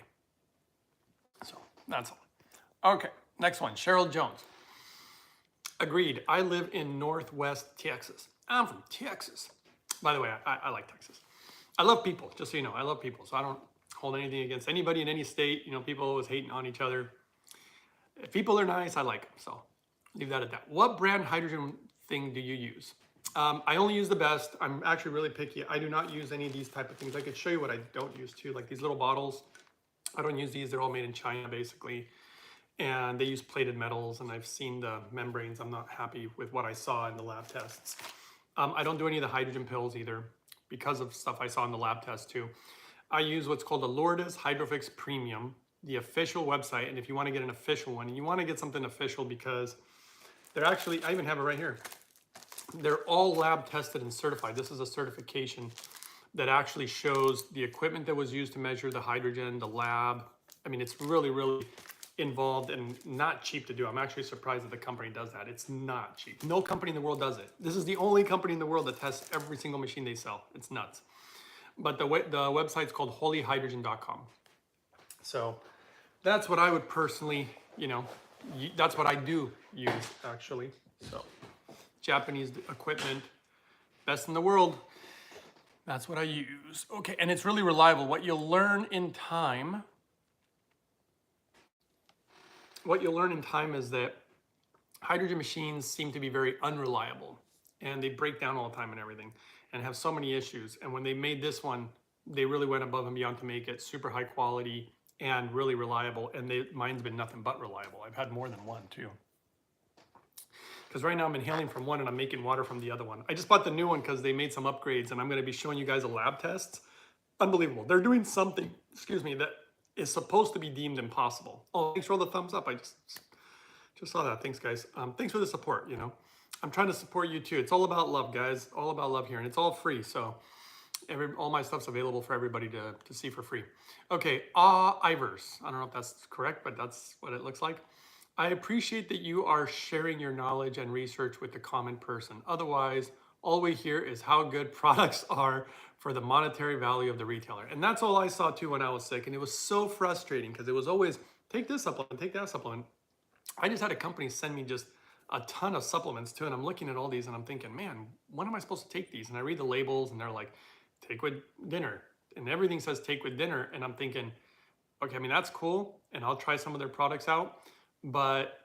So that's all. Okay, next one, Cheryl Jones. Agreed, I live in Northwest Texas. I'm from Texas. By the way, I like Texas. I love people, just so you know, I love people. So I don't hold anything against anybody in any state. You know, people always hating on each other. If people are nice, I like them. So leave that at that. What brand hydrogen thing do you use? I only use the best. I'm actually really picky. I do not use any of these type of things. I could show you what I don't use too, like these little bottles. I don't use these. They're all made in China, basically. And they use plated metals, and I've seen the membranes. I'm not happy with what I saw in the lab tests. I don't do any of the hydrogen pills either because of stuff I saw in the lab test too. I use what's called the Lourdes Hydrofix Premium, the official website. And if you want to get an official one, you want to get something official because they're actually, I even have it right here. They're all lab tested and certified. This is a certification that actually shows the equipment that was used to measure the hydrogen, the lab. I mean, it's really, really involved and not cheap to do. I'm actually surprised that the company does that. It's not cheap. No company in the world does it. This is the only company in the world that tests every single machine they sell. It's nuts. But the website's called holyhydrogen.com. So that's what I would personally, you know, that's what I do use actually. So Japanese equipment, best in the world. That's what I use. Okay, and it's really reliable. What you'll learn in time, is that hydrogen machines seem to be very unreliable, and they break down all the time and everything, and have so many issues. And when they made this one, they really went above and beyond to make it super high quality and really reliable. And mine's been nothing but reliable. I've had more than one too. Because right now I'm inhaling from one and I'm making water from the other one. I just bought the new one because they made some upgrades, and I'm going to be showing you guys a lab test. Unbelievable. They're doing something, excuse me, that is supposed to be deemed impossible. Oh, thanks for all the thumbs up. I just saw that. Thanks, guys. Thanks for the support, you know. I'm trying to support you too. It's all about love, guys. All about love here, and it's all free. So all my stuff's available for everybody to see for free. Okay, Ivers. I don't know if that's correct, but that's what it looks like. I appreciate that you are sharing your knowledge and research with the common person. Otherwise, all we hear is how good products are for the monetary value of the retailer. And that's all I saw too when I was sick. And it was so frustrating because it was always, take this supplement, take that supplement. I just had a company send me just a ton of supplements too. And I'm looking at all these and I'm thinking, man, when am I supposed to take these? And I read the labels and they're like, take with dinner. And everything says take with dinner. And I'm thinking, okay, I mean, that's cool. And I'll try some of their products out. But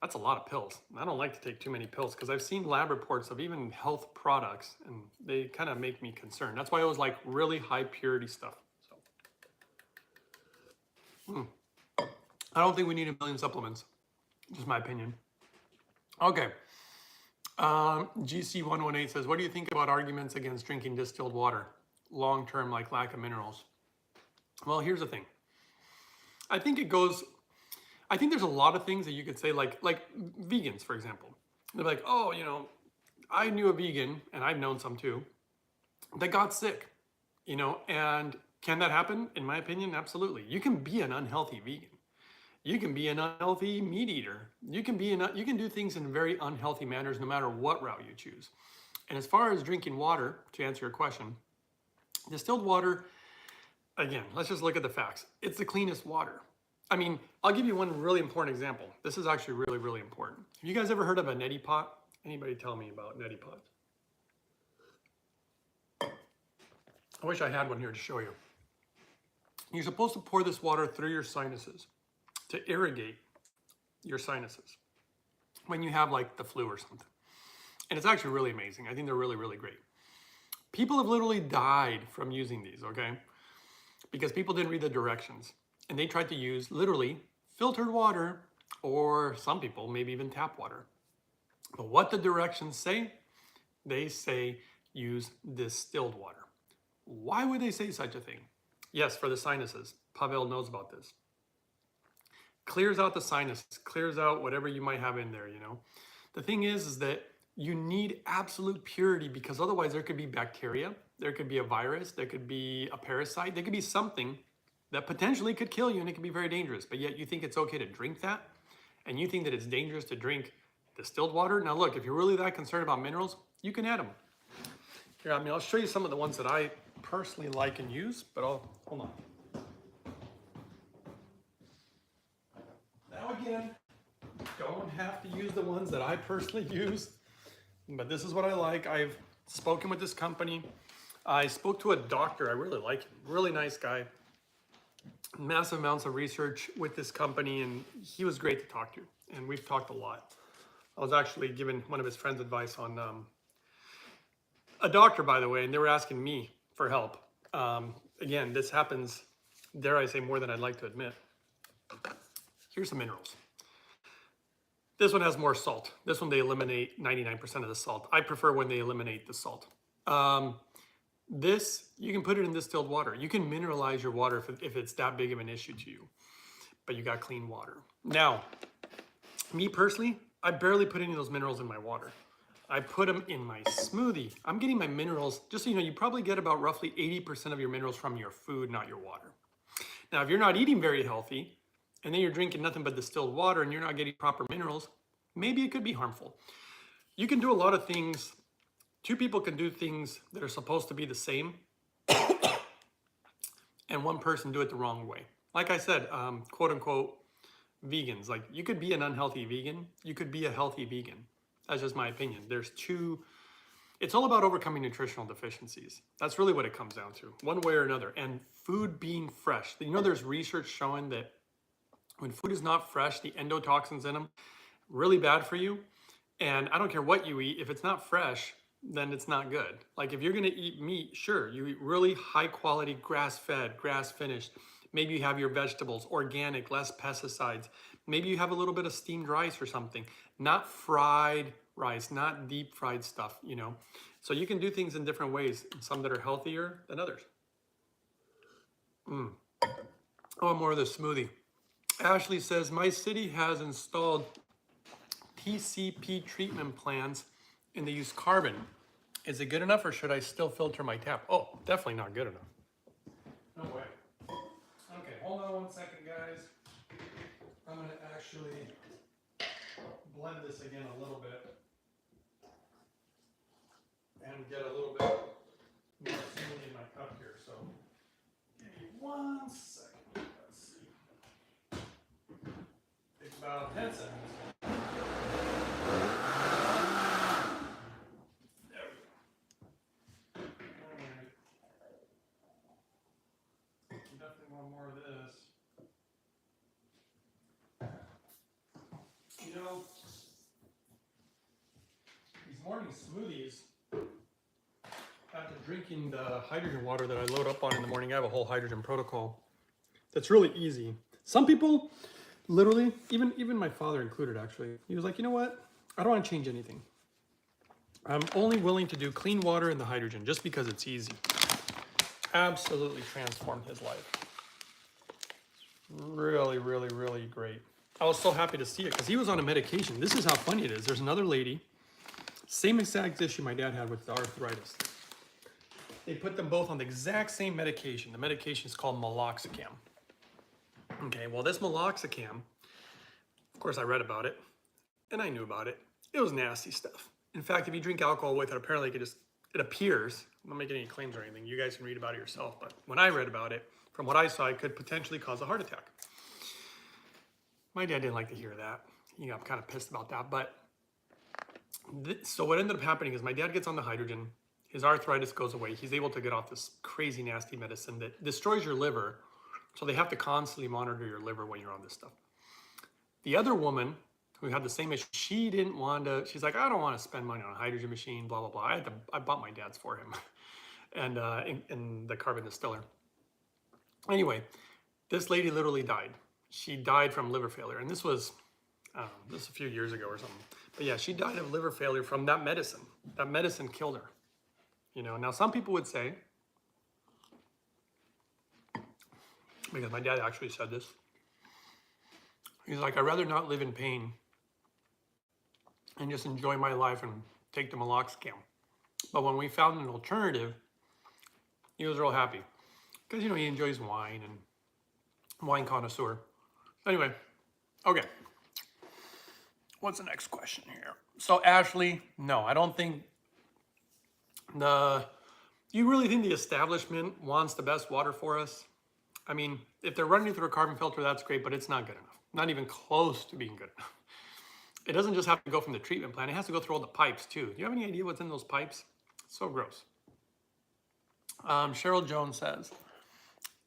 that's a lot of pills. I don't like to take too many pills because I've seen lab reports of even health products and they kind of make me concerned. That's why I always like really high purity stuff. So, I don't think we need a million supplements. Just my opinion. Okay. GC118 says, what do you think about arguments against drinking distilled water? Long-term, like lack of minerals. Well, here's the thing. I think there's a lot of things that you could say, like vegans, for example. They're like, oh, you know, I knew a vegan, and I've known some too, that got sick, you know, and can that happen? In my opinion, absolutely. You can be an unhealthy vegan. You can be an unhealthy meat eater. You can do things in very unhealthy manners no matter what route you choose. And as far as drinking water, to answer your question, distilled water, again, let's just look at the facts. It's the cleanest water. I mean, I'll give you one really important example. This is actually really, really important. Have you guys ever heard of a neti pot? Anybody tell me about neti pots? I wish I had one here to show you. You're supposed to pour this water through your sinuses to irrigate your sinuses when you have like the flu or something. And it's actually really amazing. I think they're really, really great. People have literally died from using these, okay? Because people didn't read the directions. And they tried to use literally filtered water, or some people maybe even tap water. But what the directions say, they say use distilled water. Why would they say such a thing? Yes, for the sinuses. Pavel knows about this. Clears out the sinuses, clears out whatever you might have in there, you know. The thing is that You need absolute purity because otherwise there could be bacteria, there could be a virus, there could be a parasite, there could be something that potentially could kill you and it could be very dangerous. But yet you think it's okay to drink that, and you think that it's dangerous to drink distilled water. Now look, if you're really that concerned about minerals, you can add them. Here, I'll show you some of the ones that I personally like and use, but hold on. Now again, don't have to use the ones that I personally use, but this is what I like. I've spoken with this company. I spoke to a doctor. I really like him. Really nice guy. Massive amounts of research with this company, and he was great to talk to. And we've talked a lot. I was actually giving one of his friends advice on a doctor, by the way, and they were asking me for help. Again, this happens, dare I say, more than I'd like to admit. Here's some minerals. This one has more salt. This one, they eliminate 99% of the salt. I prefer when they eliminate the salt. This, you can put it in distilled water. You can mineralize your water if it's that big of an issue to you, but you got clean water. Now, me personally, I barely put any of those minerals in my water. I put them in my smoothie. I'm getting my minerals, just so you know, you probably get about roughly 80% of your minerals from your food, not your water. Now, if you're not eating very healthy, and then you're drinking nothing but distilled water and you're not getting proper minerals, maybe it could be harmful. You can do a lot of things. Two people can do things that are supposed to be the same, and one person do it the wrong way. Like I said, quote unquote, vegans. Like, you could be an unhealthy vegan. You could be a healthy vegan. That's just my opinion. It's all about overcoming nutritional deficiencies. That's really what it comes down to, one way or another. And food being fresh. You know, there's research showing that when food is not fresh, the endotoxins in them, really bad for you. And I don't care what you eat, if it's not fresh, then it's not good. Like, if you're gonna eat meat, sure, you eat really high quality, grass-fed, grass-finished. Maybe you have your vegetables, organic, less pesticides. Maybe you have a little bit of steamed rice or something, not fried rice, not deep fried stuff, you know? So you can do things in different ways, some that are healthier than others. Oh, more of the smoothie. Ashley says, my city has installed TCP treatment plants and they use carbon. Is it good enough, or should I still filter my tap? Oh, definitely not good enough. No way. Okay, hold on 1 second, guys. I'm gonna actually blend this again a little bit and get a little bit more smoothie in my cup here. So give me 1 second. Let's see. Takes about 10 seconds. More of this. You know, these morning smoothies, after drinking the hydrogen water that I load up on in the morning, I have a whole hydrogen protocol that's really easy. Some people, literally, even my father included actually, he was like, you know what? I don't want to change anything. I'm only willing to do clean water and the hydrogen just because it's easy. Absolutely transformed his life. Really, really, really great. I was so happy to see it because he was on a medication. This is how funny it is. There's another lady, same exact issue my dad had with the arthritis. They put them both on the exact same medication. The medication is called meloxicam. Okay, well, this meloxicam, of course I read about it and I knew about it. It was nasty stuff. In fact, if you drink alcohol with it, apparently it appears, I'm not making any claims or anything, you guys can read about it yourself, but when I read about it, from what I saw, it could potentially cause a heart attack. My dad didn't like to hear that. He got kind of pissed about that. But so what ended up happening is my dad gets on the hydrogen. His arthritis goes away. He's able to get off this crazy, nasty medicine that destroys your liver. So they have to constantly monitor your liver when you're on this stuff. The other woman who had the same issue, she didn't want to, she's like, I don't want to spend money on a hydrogen machine, blah, blah, blah. I bought my dad's for him and in the carbon distiller. Anyway, this lady literally died. She died from liver failure. And this was, this a few years ago or something. But yeah, she died of liver failure from that medicine. That medicine killed her. You know, now some people would say, because my dad actually said this, he's like, I'd rather not live in pain and just enjoy my life and take the meloxicam. But when we found an alternative, he was real happy because, he enjoys wine and wine connoisseur. Anyway, okay. What's the next question here? So Ashley, no, I don't think you really think the establishment wants the best water for us? I mean, if they're running it through a carbon filter, that's great, but it's not good enough. Not even close to being good enough. It doesn't just have to go from the treatment plant. It has to go through all the pipes too. Do you have any idea what's in those pipes? It's so gross. Cheryl Jones says,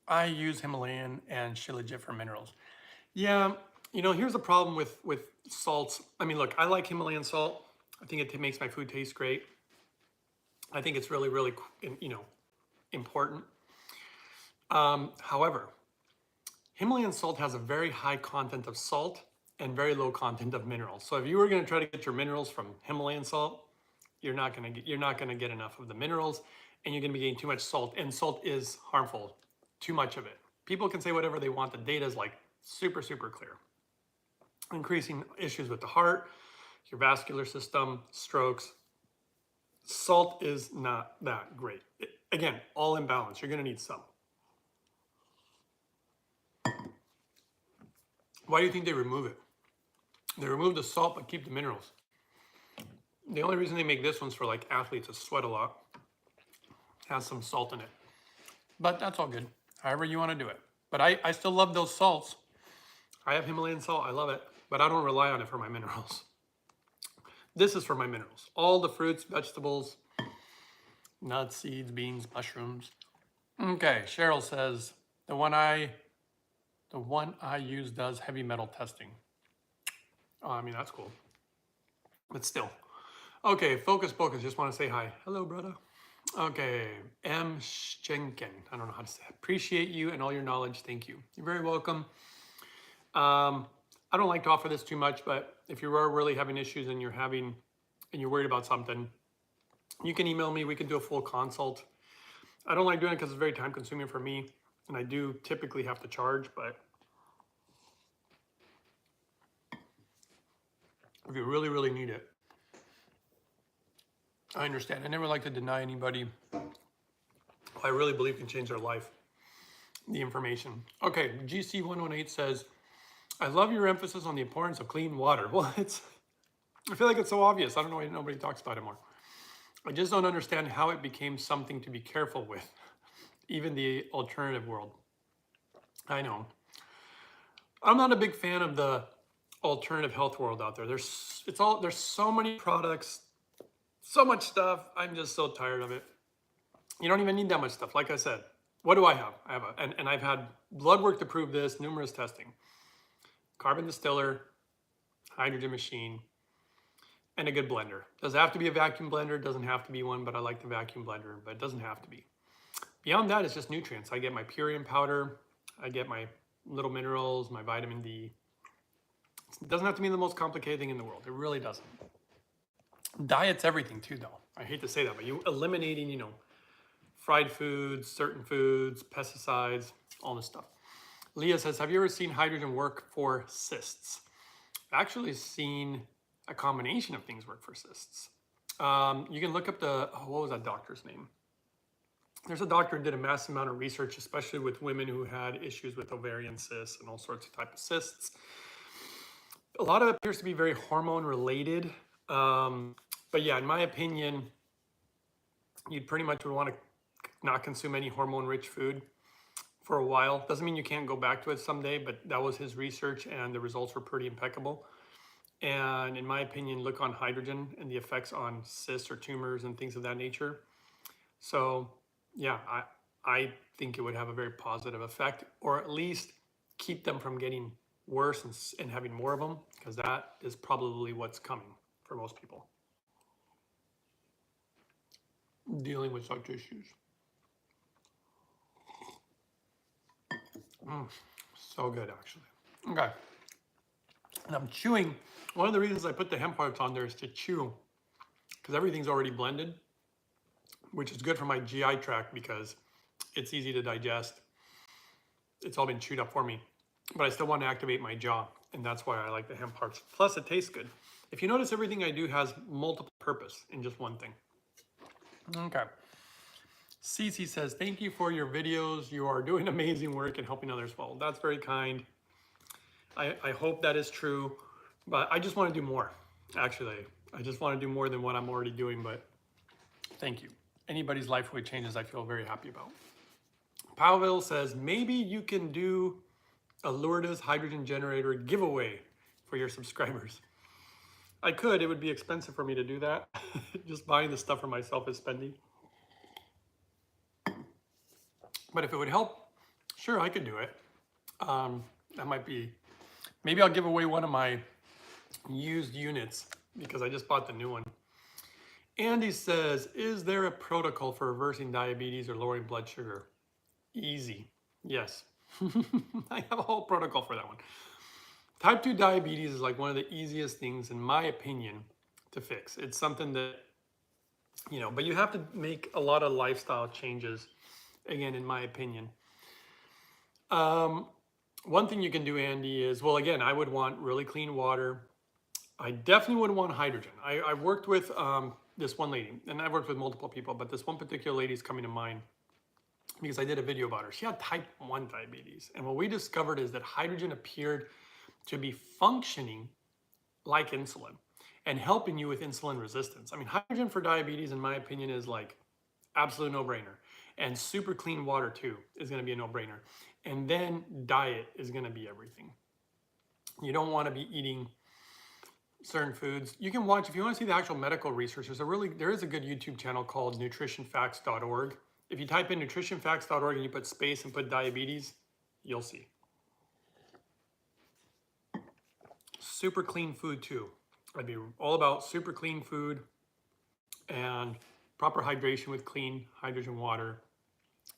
I use Himalayan and Shilajit for minerals. Yeah, here's the problem with salts. I mean, look, I like Himalayan salt. I think it makes my food taste great. I think it's really, really, important. However, Himalayan salt has a very high content of salt and very low content of minerals. So if you were going to try to get your minerals from Himalayan salt, you're not going to get enough of the minerals, and you're going to be getting too much salt. And salt is harmful. Too much of it. People can say whatever they want. The data is like super, super clear. Increasing issues with the heart, your vascular system, strokes. Salt is not that great. Again, all in balance. You're going to need some. Why do you think they remove it? They remove the salt but keep the minerals. The only reason they make this one's for like athletes that sweat a lot. Has some salt in it. But that's all good. However you want to do it. But I still love those salts. I have Himalayan salt. I love it. But I don't rely on it for my minerals. This is for my minerals. All the fruits, vegetables, nuts, seeds, beans, mushrooms. Okay, Cheryl says, the one I use does heavy metal testing. Oh, I mean, that's cool. But still. Okay, Focus Pocus, just want to say hi. Hello, brother. Okay, M. Schenken. I don't know how to say it. Appreciate you and all your knowledge. Thank you. You're very welcome. I don't like to offer this too much, but if you are really having issues and you're worried about something, you can email me. We can do a full consult. I don't like doing it because it's very time consuming for me, and I do typically have to charge, but if you really, really need it, I understand. I never like to deny anybody who I really believe can change their life the information. Okay, GC118 says, I love your emphasis on the importance of clean water. Well, I feel like it's so obvious. I don't know why nobody talks about it more. I just don't understand how it became something to be careful with, even the alternative world. I know. I'm not a big fan of the alternative health world out there. There's so many products, so much stuff. I'm just so tired of it. You don't even need that much stuff. Like I said, what do I have? And I've had blood work to prove this, numerous testing. Carbon distiller, hydrogen machine, and a good blender. Does it have to be a vacuum blender? It doesn't have to be one, but I like the vacuum blender, but it doesn't have to be. Beyond that, it's just nutrients. I get my purine powder. I get my little minerals, my vitamin D. It doesn't have to be the most complicated thing in the world. It really doesn't. Diet's everything too, though. I hate to say that, but you eliminating, fried foods, certain foods, pesticides, all this stuff. Leah says, have you ever seen hydrogen work for cysts? I've actually seen a combination of things work for cysts. You can look up what was that doctor's name? There's a doctor who did a massive amount of research, especially with women who had issues with ovarian cysts and all sorts of type of cysts. A lot of it appears to be very hormone related. But yeah, in my opinion, you pretty much would want to not consume any hormone-rich food for a while. Doesn't mean you can't go back to it someday, but that was his research and the results were pretty impeccable. And in my opinion, look on hydrogen and the effects on cysts or tumors and things of that nature. So yeah, I think it would have a very positive effect, or at least keep them from getting worse and having more of them, because that is probably what's coming for most people dealing with such issues. So good, actually. Okay. And I'm chewing. One of the reasons I put the hemp parts on there is to chew, because everything's already blended, which is good for my GI tract because it's easy to digest. It's all been chewed up for me, but I still want to activate my jaw, and that's why I like the hemp parts. Plus, it tastes good. If you notice, everything I do has multiple purpose in just one thing. Okay. Cece says, thank you for your videos. You are doing amazing work and helping others well. That's very kind. I hope that is true, but I just want to do more. Actually, I just want to do more than what I'm already doing, but thank you. Anybody's life with changes I feel very happy about. Pavel says, maybe you can do a Lourdes hydrogen generator giveaway for your subscribers. I could. It would be expensive for me to do that. Just buying the stuff for myself is spending. But if it would help, sure, I could do it. That might be, maybe I'll give away one of my used units because I just bought the new one. Andy says, is there a protocol for reversing diabetes or lowering blood sugar? Easy. Yes. I have a whole protocol for that one. Type 2 diabetes is like one of the easiest things, in my opinion, to fix. It's something that, you know, but you have to make a lot of lifestyle changes, again, in my opinion. One thing you can do, Andy, is, well, again, I would want really clean water. I definitely would want hydrogen. I worked with this one lady, and I've worked with multiple people, but this one particular lady is coming to mind because I did a video about her. She had type 1 diabetes. And what we discovered is that hydrogen appeared to be functioning like insulin and helping you with insulin resistance. I mean, hydrogen for diabetes, in my opinion, is like absolute no-brainer. And super clean water too is gonna be a no-brainer. And then diet is gonna be everything. You don't wanna be eating certain foods. You can watch, if you wanna see the actual medical research, there is a good YouTube channel called nutritionfacts.org. If you type in nutritionfacts.org and you put space and put diabetes, you'll see. Super clean food too. I'd be all about super clean food and proper hydration with clean hydrogen water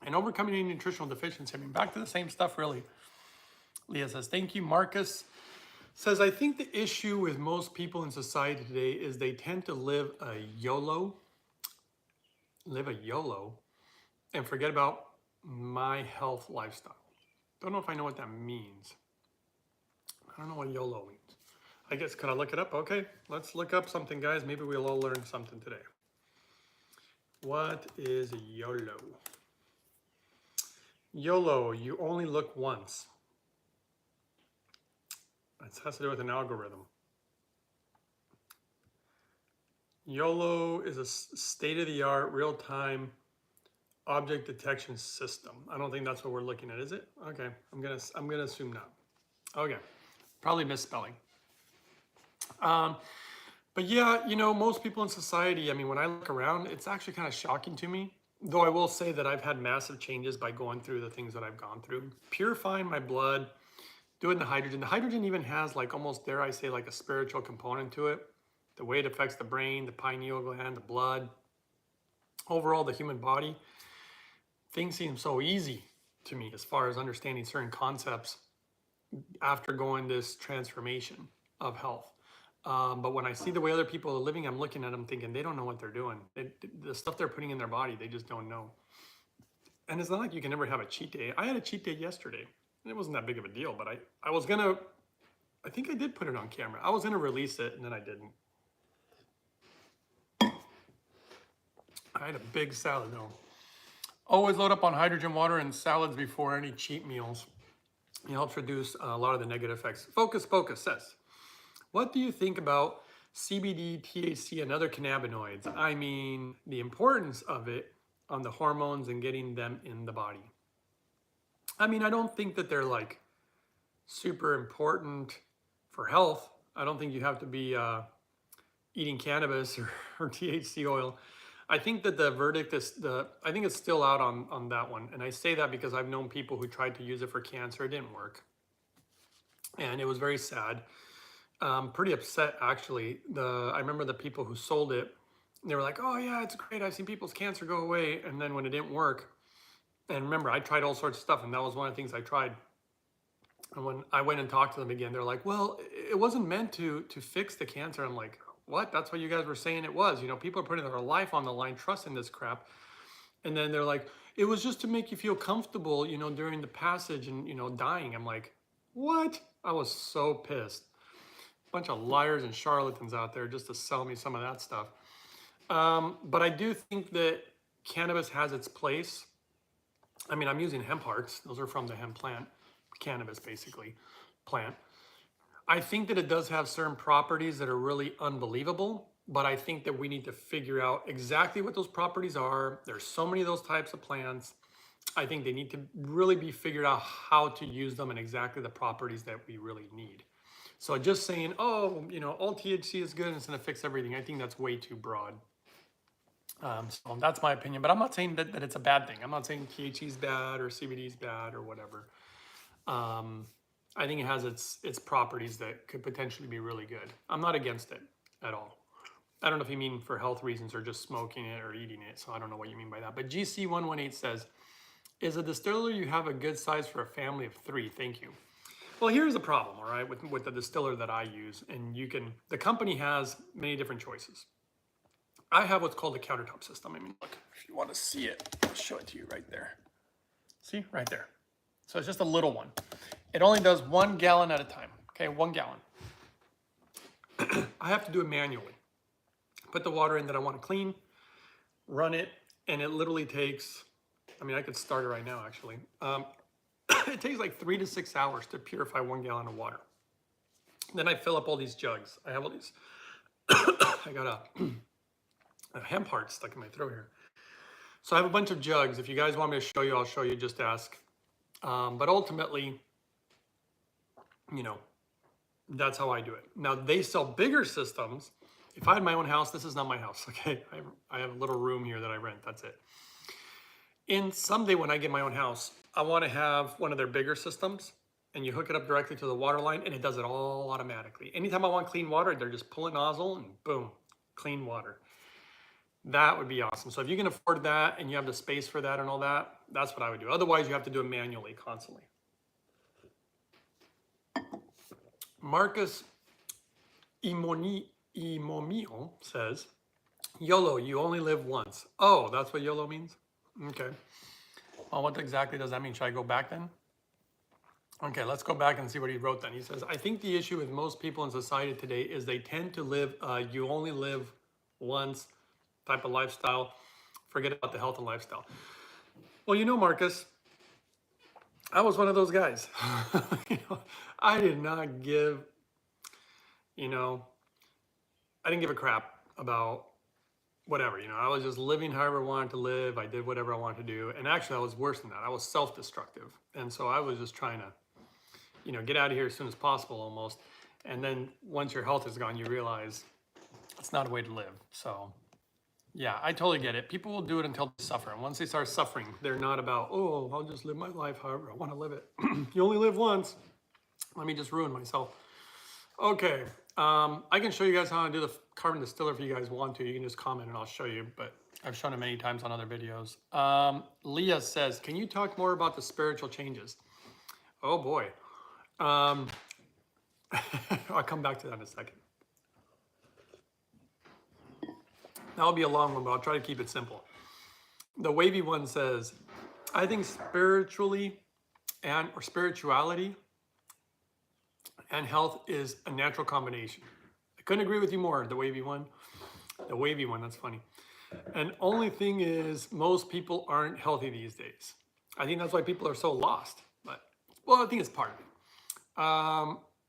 and overcoming any nutritional deficiency. I mean, back to the same stuff really. Leah says, thank you. Marcus says, I think the issue with most people in society today is they tend to live a YOLO, and forget about my health lifestyle. Don't know if I know what that means. I don't know what YOLO means. I guess, can I look it up? Okay, let's look up something, guys. Maybe we'll all learn something today. What is YOLO? YOLO, you only look once. It has to do with an algorithm. YOLO is a state-of-the-art real-time object detection system. I don't think that's what we're looking at, is it? Okay, I'm gonna assume not. Okay, probably misspelling. But yeah, you know, most people in society, I mean, when I look around, it's actually kind of shocking to me. Though I will say that I've had massive changes by going through the things that I've gone through. Purifying my blood, doing the hydrogen. The hydrogen even has like almost, dare I say, like a spiritual component to it. The way it affects the brain, the pineal gland, the blood, overall the human body. Things seem so easy to me as far as understanding certain concepts after going this transformation of health. But when I see the way other people are living, I'm looking at them thinking they don't know what they're doing. The stuff they're putting in their body, they just don't know. And it's not like you can never have a cheat day. I had a cheat day yesterday. And it wasn't that big of a deal, but I think I did put it on camera. I was gonna release it and then I didn't. I had a big salad though. Always load up on hydrogen water and salads before any cheat meals. It helps reduce a lot of the negative effects. Focus says, what do you think about CBD, THC, and other cannabinoids? I mean, the importance of it on the hormones and getting them in the body. I mean, I don't think that they're like super important for health. I don't think you have to be eating cannabis or THC oil. I think that the verdict is, I think it's still out on that one. And I say that because I've known people who tried to use it for cancer. It didn't work. And it was very sad. Pretty upset actually. I remember the people who sold it, they were like, oh yeah, it's great. I've seen people's cancer go away. And then when it didn't work, and remember, I tried all sorts of stuff and that was one of the things I tried. And when I went and talked to them again, they're like, well, it wasn't meant to fix the cancer. I'm like, what? That's what you guys were saying it was. You know, people are putting their life on the line, trusting this crap. And then they're like, it was just to make you feel comfortable, you know, during the passage and, you know, dying. I'm like, what? I was so pissed. bunch of liars and charlatans out there just to sell me some of that stuff. But I do think that cannabis has its place. I mean, I'm using hemp hearts. Those are from the hemp plant, cannabis basically, plant. I think that it does have certain properties that are really unbelievable, but I think that we need to figure out exactly what those properties are. There's so many of those types of plants. I think they need to really be figured out how to use them and exactly the properties that we really need. So just saying, oh, you know, all THC is good and it's going to fix everything, I think that's way too broad. So that's my opinion, but I'm not saying that it's a bad thing. I'm not saying THC is bad or CBD is bad or whatever. I think it has its properties that could potentially be really good. I'm not against it at all. I don't know if you mean for health reasons or just smoking it or eating it, so I don't know what you mean by that. But GC118 says, is a distiller you have a good size for a family of 3? Thank you. Well, here's the problem, all right, with the distiller that I use, and the company has many different choices. I have what's called a countertop system. I mean, look, if you want to see it, I'll show it to you right there. See, right there. So it's just a little one. It only does 1 gallon at a time, okay, 1 gallon. I have to do it manually. Put the water in that I want to clean, run it, and it literally takes, I mean, I could start it right now, actually. It takes like 3 to 6 hours to purify 1 gallon of water. Then I fill up all these jugs. I have all these, I got a hemp heart stuck in my throat here. So I have a bunch of jugs. If you guys want me to show you, I'll show you, just ask. But ultimately, you know, that's how I do it. Now they sell bigger systems. If I had my own house, this is not my house, okay? I have a little room here that I rent, that's it. And someday when I get my own house, I want to have one of their bigger systems, and you hook it up directly to the water line and it does it all automatically. Anytime I want clean water, they're just pull a nozzle and boom, clean water. That would be awesome. So if you can afford that and you have the space for that and all that, that's what I would do. Otherwise, you have to do it manually constantly. Marcus Imomio says, YOLO, you only live once. Oh, that's what YOLO means? Okay. Well, what exactly does that mean? Should I go back then? Okay, let's go back and see what he wrote then. He says, I think the issue with most people in society today is they tend to live, you only live once type of lifestyle. Forget about the health and lifestyle. Well, you know, Marcus, I was one of those guys. You know, I did not give, you know, I didn't give a crap about whatever, you know, I was just living however I wanted to live. I did whatever I wanted to do. And actually I was worse than that. I was self-destructive. And so I was just trying to, you know, get out of here as soon as possible almost. And then once your health is gone, you realize it's not a way to live. So yeah, I totally get it. People will do it until they suffer. And once they start suffering, they're not about, oh, I'll just live my life however I want to live it. You only live once. Let me just ruin myself. Okay. I can show you guys how to do the carbon distiller if you guys want to. You can just comment and I'll show you, but I've shown it many times on other videos. Leah says, can you talk more about the spiritual changes? Oh boy. I'll come back to that in a second. That'll be a long one, but I'll try to keep it simple. The wavy one says, I think spirituality and health is a natural combination. I couldn't agree with you more, the wavy one. The wavy one, that's funny. And only thing is, most people aren't healthy these days. I think that's why people are so lost. But, well, I think it's part of it.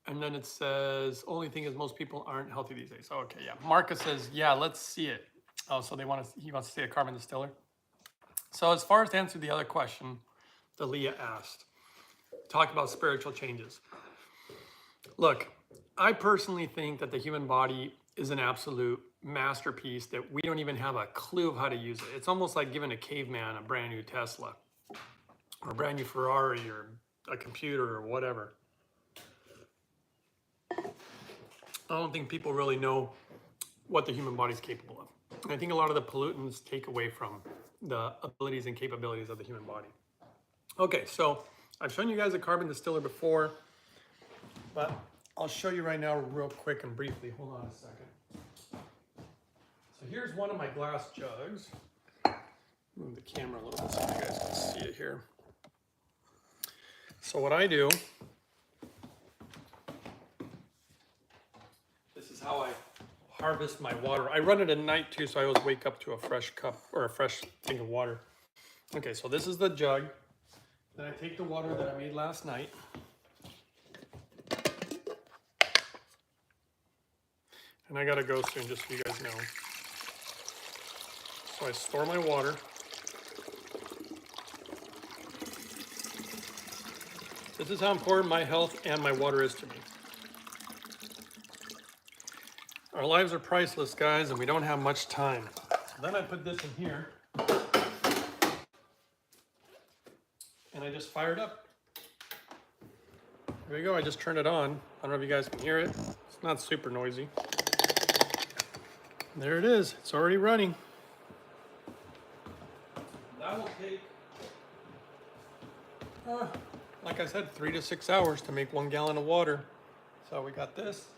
And then it says, only thing is most people aren't healthy these days. Okay, yeah. Marcus says, yeah, let's see it. Oh, so he wants to see a carbon distiller. So as far as to answer the other question that Leah asked, talk about spiritual changes. Look, I personally think that the human body is an absolute masterpiece that we don't even have a clue of how to use it. It's almost like giving a caveman a brand new Tesla or a brand new Ferrari or a computer or whatever. I don't think people really know what the human body is capable of. And I think a lot of the pollutants take away from the abilities and capabilities of the human body. Okay, so I've shown you guys a carbon distiller before, but I'll show you right now real quick and briefly. Hold on a second. So here's one of my glass jugs. Move the camera a little bit so you guys can see it here. So what I do harvest my water. I run it at night too, so I always wake up to a fresh cup or a fresh thing of water. Okay, so this is the jug. Then I take the water that I made last night. And I gotta go soon, just so you guys know. So I store my water. This is how important my health and my water is to me. Our lives are priceless, guys, and we don't have much time. So then I put this in here. And I just fire it up. There you go, I just turned it on. I don't know if you guys can hear it. It's not super noisy. There it is, it's already running. That will take, like I said, 3 to 6 hours to make 1 gallon of water. So we got this.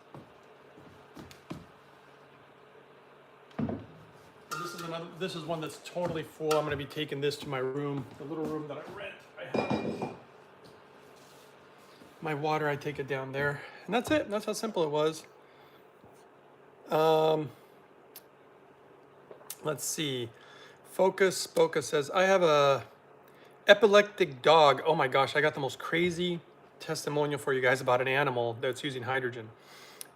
This is one that's totally full. I'm gonna be taking this to my room, the little room that I rent. I have my water, I take it down there. And that's it, that's how simple it was. Let's see. Focus says, I have a epileptic dog. Oh my gosh, I got the most crazy testimonial for you guys about an animal that's using hydrogen.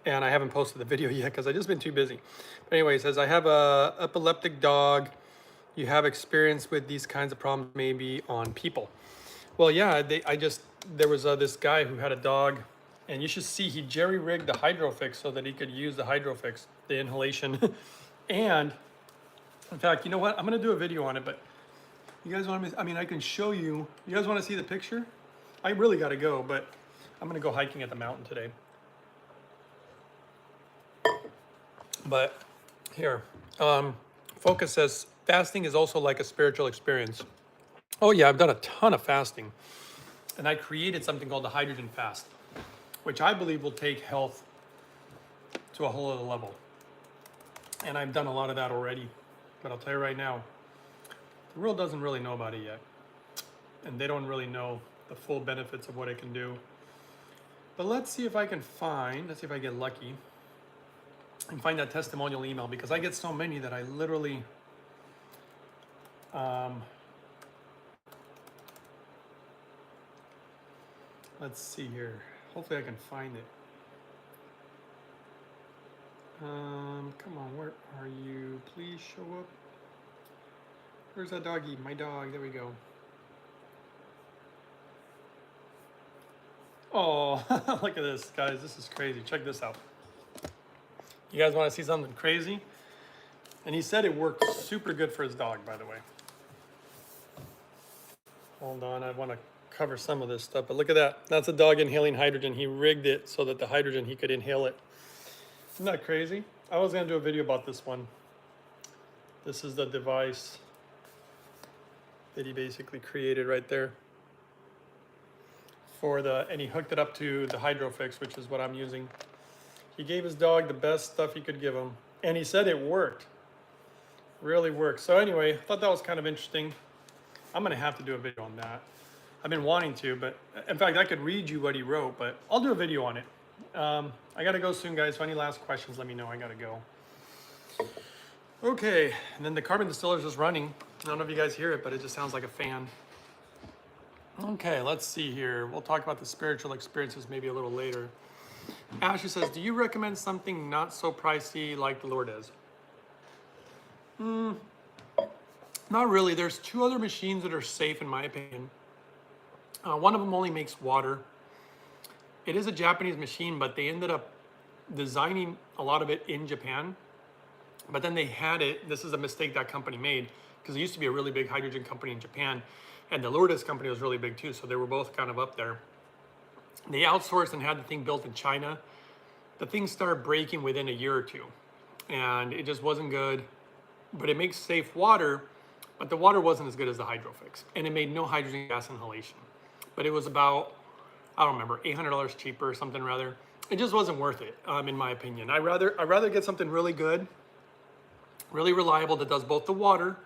And I haven't posted the video yet because I've just been too busy. But anyway, it says, I have a epileptic dog. You have experience with these kinds of problems maybe on people. Well, yeah, there was this guy who had a dog, and you should see, he jerry-rigged the Hydrofix so that he could use the Hydrofix, the inhalation. And in fact, you know what? I'm gonna do a video on it, but you guys want me, I mean, I can show you. You guys wanna see the picture? I really gotta go, but I'm gonna go hiking at the mountain today. But here, Focus says, fasting is also like a spiritual experience. Oh yeah, I've done a ton of fasting. And I created something called the hydrogen fast, which I believe will take health to a whole other level. And I've done a lot of that already. But I'll tell you right now, the world doesn't really know about it yet. And they don't really know the full benefits of what it can do. But let's see if I can find, let's see if I get lucky, and find that testimonial email, because I get so many that I literally, let's see here. Hopefully I can find it. Come on, where are you? Please show up. Where's that doggy? My dog, there we go. Oh, look at this, guys. This is crazy. Check this out. You guys want to see something crazy? And he said it worked super good for his dog, by the way. Hold on, I want to cover some of this stuff, but look at that. That's a dog inhaling hydrogen. He rigged it so that the hydrogen, he could inhale it. Isn't that crazy? I was going to do a video about this one. This is the device that he basically created right there. And he hooked it up to the Hydrofix, which is what I'm using. He gave his dog the best stuff he could give him. And he said it worked. Really worked. So anyway, I thought that was kind of interesting. I'm going to have to do a video on that. I've been wanting to, but in fact, I could read you what he wrote, but I'll do a video on it. I got to go soon, guys. So any last questions, let me know. I got to go. Okay. And then the carbon distiller is just running. I don't know if you guys hear it, but it just sounds like a fan. Okay, let's see here. We'll talk about the spiritual experiences maybe a little later. Ashley says, do you recommend something not so pricey like the Lourdes? Not really. There's 2 other machines that are safe in my opinion. One of them only makes water. It is a Japanese machine, but they ended up designing a lot of it in Japan. But then they had it, this is a mistake that company made, because it used to be a really big hydrogen company in Japan. And the Lourdes company was really big too, so they were both kind of up there. They outsourced and had the thing built in China. The thing started breaking within a year or 2, and it just wasn't good. But it makes safe water, but the water wasn't as good as the Hydrofix, and it made no hydrogen gas inhalation. But it was about, I don't remember, $800 cheaper or something rather. It just wasn't worth it, in my opinion. I'd rather get something really good, really reliable that does both the water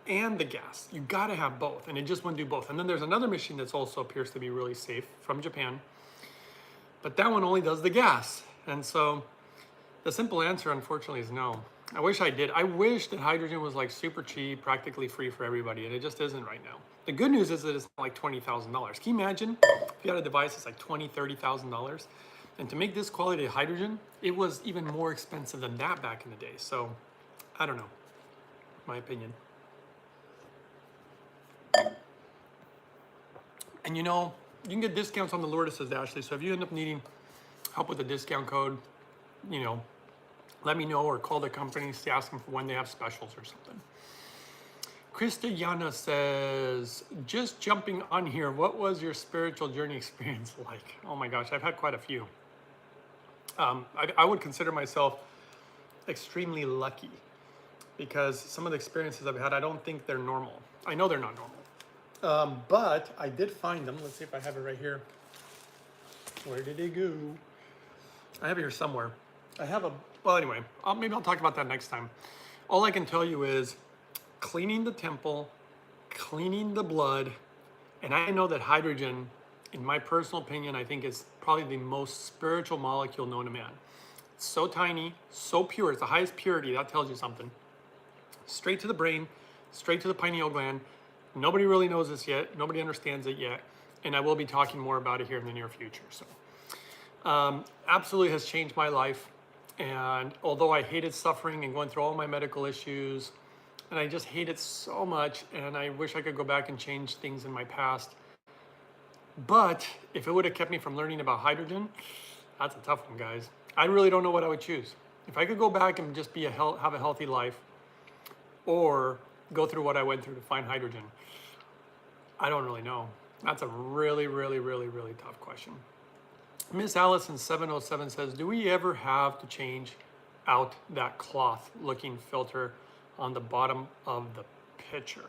and the gas. You gotta have both, and it just wouldn't do both. And then there's another machine that's also appears to be really safe from Japan, but that one only does the gas. And so The simple answer, unfortunately, is no. I wish I did. I wish that hydrogen was like super cheap, practically free for everybody, and it just isn't right now. The good news is that it's like $20,000. Can you imagine if you had a device that's like $20,000, $30,000? And to make this quality of hydrogen, it was even more expensive than that back in the day. So, I don't know, my opinion. And you know, you can get discounts on the Lourdes, says Ashley. So if you end up needing help with the discount code, you know, let me know, or call the company to ask them for when they have specials or something. Christiana says, just jumping on here, what was your spiritual journey experience like? Oh my gosh, I've had quite a few. I would consider myself extremely lucky because some of the experiences I've had, I don't think they're normal. I know they're not normal. But I did find them. Let's see if I have it right here. Where did it go? I have it here somewhere. I have a, well, anyway, maybe I'll talk about that next time. All I can tell you is cleaning the temple, cleaning the blood, and I know that hydrogen, in my personal opinion, I think is probably the most spiritual molecule known to man. It's so tiny, so pure, it's the highest purity, that tells you something. Straight to the brain, straight to the pineal gland. Nobody really knows this yet, nobody understands it yet, and I will be talking more about it here in the near future. So, absolutely has changed my life. And although I hated suffering and going through all my medical issues, and I just hate it so much, and I wish I could go back and change things in my past. But if it would have kept me from learning about hydrogen, that's a tough one, guys. I really don't know what I would choose. If I could go back and just be have a healthy life, or go through what I went through to find hydrogen, I don't really know. That's a really, really, really, really tough question. Miss Allison 707 says, do we ever have to change out that cloth looking filter on the bottom of the pitcher?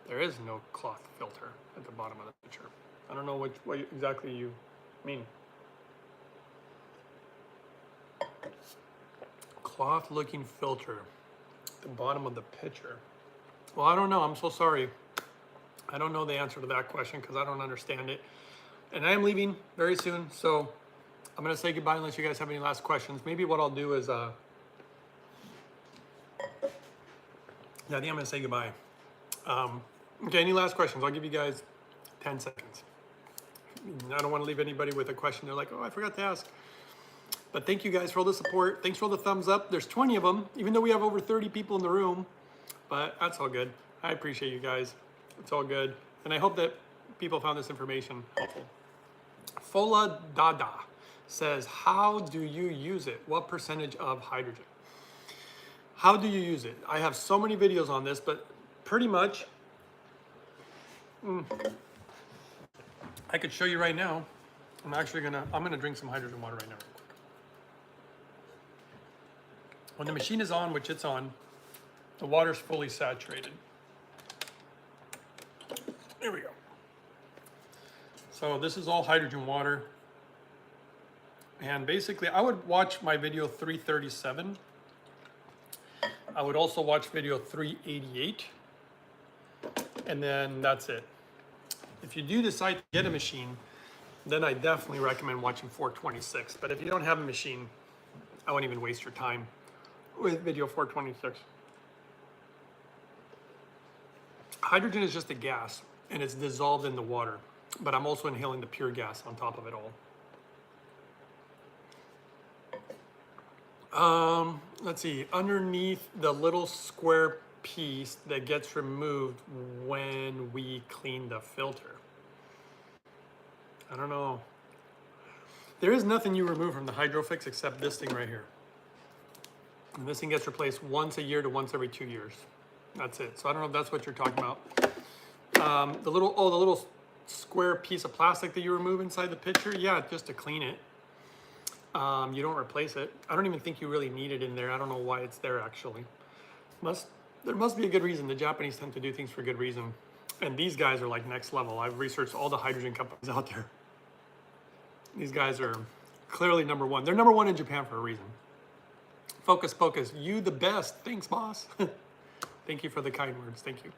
There is no cloth filter at the bottom of the pitcher. I don't know what exactly you mean. Cloth looking filter at the bottom of the pitcher. Well, I don't know. I'm so sorry. I don't know the answer to that question because I don't understand it. And I am leaving very soon, so I'm going to say goodbye unless you guys have any last questions. Maybe what I'll do is, yeah, I think I'm going to say goodbye. Okay, any last questions? I'll give you guys 10 seconds. I don't want to leave anybody with a question. They're like, oh, I forgot to ask. But thank you guys for all the support. Thanks for all the thumbs up. There's 20 of them, even though we have over 30 people in the room. But that's all good. I appreciate you guys. It's all good. And I hope that people found this information helpful. Fola Dada says, how do you use it? What percentage of hydrogen? How do you use it? I have so many videos on this, but pretty much, I could show you right now. I'm gonna drink some hydrogen water right now real quick. When the machine is on, which it's on, the water's fully saturated. There we go. So this is all hydrogen water. And basically, I would watch my video 337. I would also watch video 388. And then that's it. If you do decide to get a machine, then I definitely recommend watching 426. But if you don't have a machine, I won't even waste your time with video 426. Hydrogen is just a gas, and it's dissolved in the water. But I'm also inhaling the pure gas on top of it all. Let's see, underneath the little square piece that gets removed when we clean the filter. I don't know. There is nothing you remove from the Hydrofix except this thing right here. And this thing gets replaced once a year to once every 2 years. That's it. So I don't know if that's what you're talking about. The little square piece of plastic that you remove inside the pitcher, yeah, just to clean it. You don't replace it. I don't even think you really need it in there. I don't know why it's there actually. There must be a good reason. The Japanese tend to do things for good reason. And these guys are like next level. I've researched all the hydrogen companies out there. These guys are clearly number one. They're number one in Japan for a reason. Focus, focus. You the best. Thanks, boss. Thank you for the kind words. Thank you.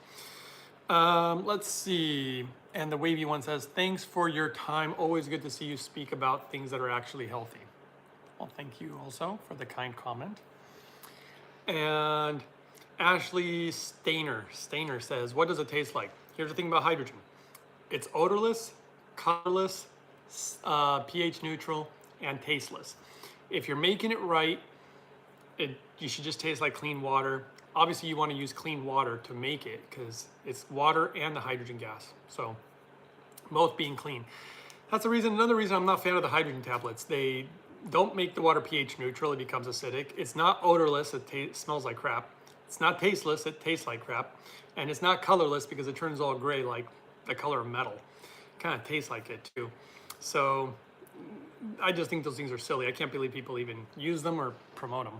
Let's see. And the wavy one says, thanks for your time. Always good to see you speak about things that are actually healthy. Well, thank you also for the kind comment. And Ashley Stainer says, what does it taste like? Here's the thing about hydrogen. It's odorless, colorless, pH neutral, and tasteless. If you're making it right, you should just taste like clean water. Obviously, you want to use clean water to make it because it's water and the hydrogen gas. So both being clean. That's the reason. Another reason I'm not a fan of the hydrogen tablets. They don't make the water pH neutral. It becomes acidic. It's not odorless. It smells like crap. It's not tasteless. It tastes like crap. And it's not colorless because it turns all gray like the color of metal. Kind of tastes like it too. So I just think those things are silly. I can't believe people even use them or promote them.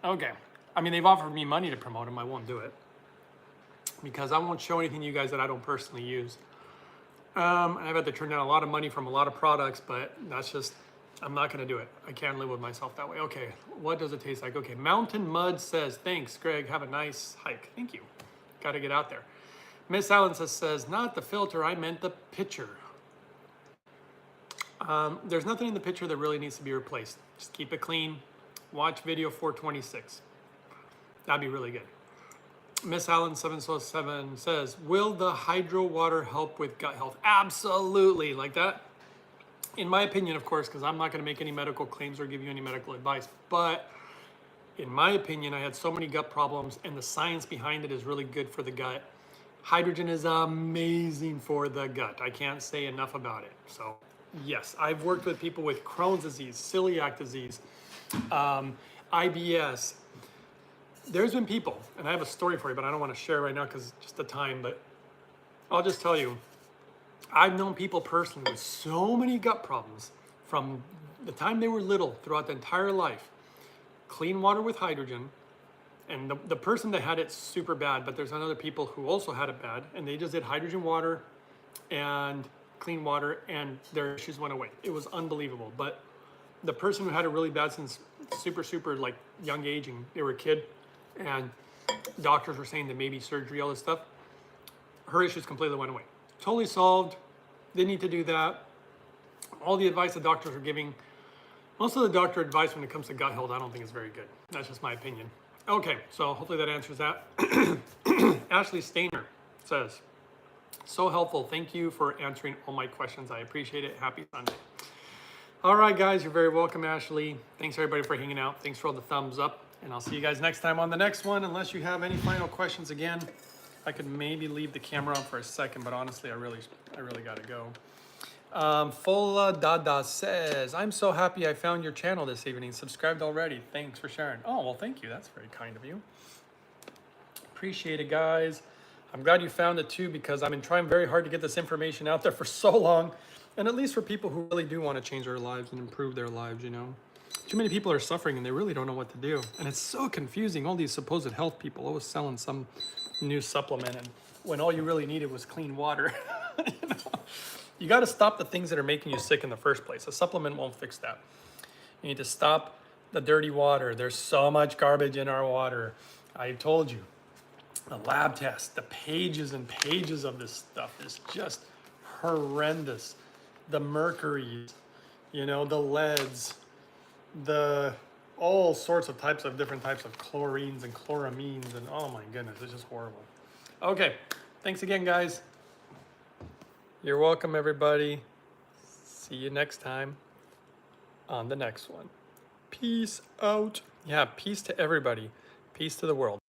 Okay. I mean, they've offered me money to promote them. I won't do it because I won't show anything to you guys that I don't personally use. I've had to turn down a lot of money from a lot of products, but that's just, I'm not going to do it. I can't live with myself that way. Okay, what does it taste like? Okay, Mountain Mud says, thanks, Greg. Have a nice hike. Thank you. Got to get out there. Miss Allen says, not the filter, I meant the pitcher. There's nothing in the pitcher that really needs to be replaced. Just keep it clean. Watch video 426. That'd be really good. Miss Allen 707 says, will the hydro water help with gut health? Absolutely. Like that, in my opinion, of course, because I'm not going to make any medical claims or give you any medical advice, but in my opinion, I had so many gut problems and the science behind it is really good for the gut. Hydrogen is amazing for the gut. I can't say enough about it. So yes, I've worked with people with Crohn's disease, celiac disease, IBS. There's been people, and I have a story for you, but I don't want to share right now because just the time, but I'll just tell you, I've known people personally with so many gut problems from the time they were little throughout the entire life. Clean water with hydrogen, and the person that had it super bad, but there's other people who also had it bad, and they just did hydrogen water and clean water, and their issues went away. It was unbelievable. But the person who had it really bad since super like young aging, they were a kid, and doctors were saying that maybe surgery, all this stuff, her issues completely went away. Totally solved. Didn't need to do that. All the advice the doctors were giving, most of the doctor advice when it comes to gut health, I don't think is very good. That's just my opinion. Okay, so hopefully that answers that. Ashley Stainer says, so helpful. Thank you for answering all my questions. I appreciate it. Happy Sunday. All right, guys, you're very welcome, Ashley. Thanks, everybody, for hanging out. Thanks for all the thumbs up. And I'll see you guys next time on the next one. Unless you have any final questions again, I could maybe leave the camera on for a second, but honestly, I really got to go. Fola Dada says, I'm so happy I found your channel this evening. Subscribed already. Thanks for sharing. Oh, well, thank you. That's very kind of you. Appreciate it, guys. I'm glad you found it too, because I've been trying very hard to get this information out there for so long. And at least for people who really do want to change their lives and improve their lives, you know. Too many people are suffering and they really don't know what to do. And it's so confusing. All these supposed health people always selling some new supplement, and when all you really needed was clean water. You know? You got to stop the things that are making you sick in the first place. A supplement won't fix that. You need to stop the dirty water. There's so much garbage in our water. I told you, the lab tests, the pages and pages of this stuff is just horrendous. The mercuries, you know, the leads, the all sorts of different types of chlorines and chloramines, and oh my goodness, it's just horrible. Okay, thanks again, guys. You're welcome, everybody. See you next time on the next one. Peace out. Yeah, peace to everybody. Peace to the world.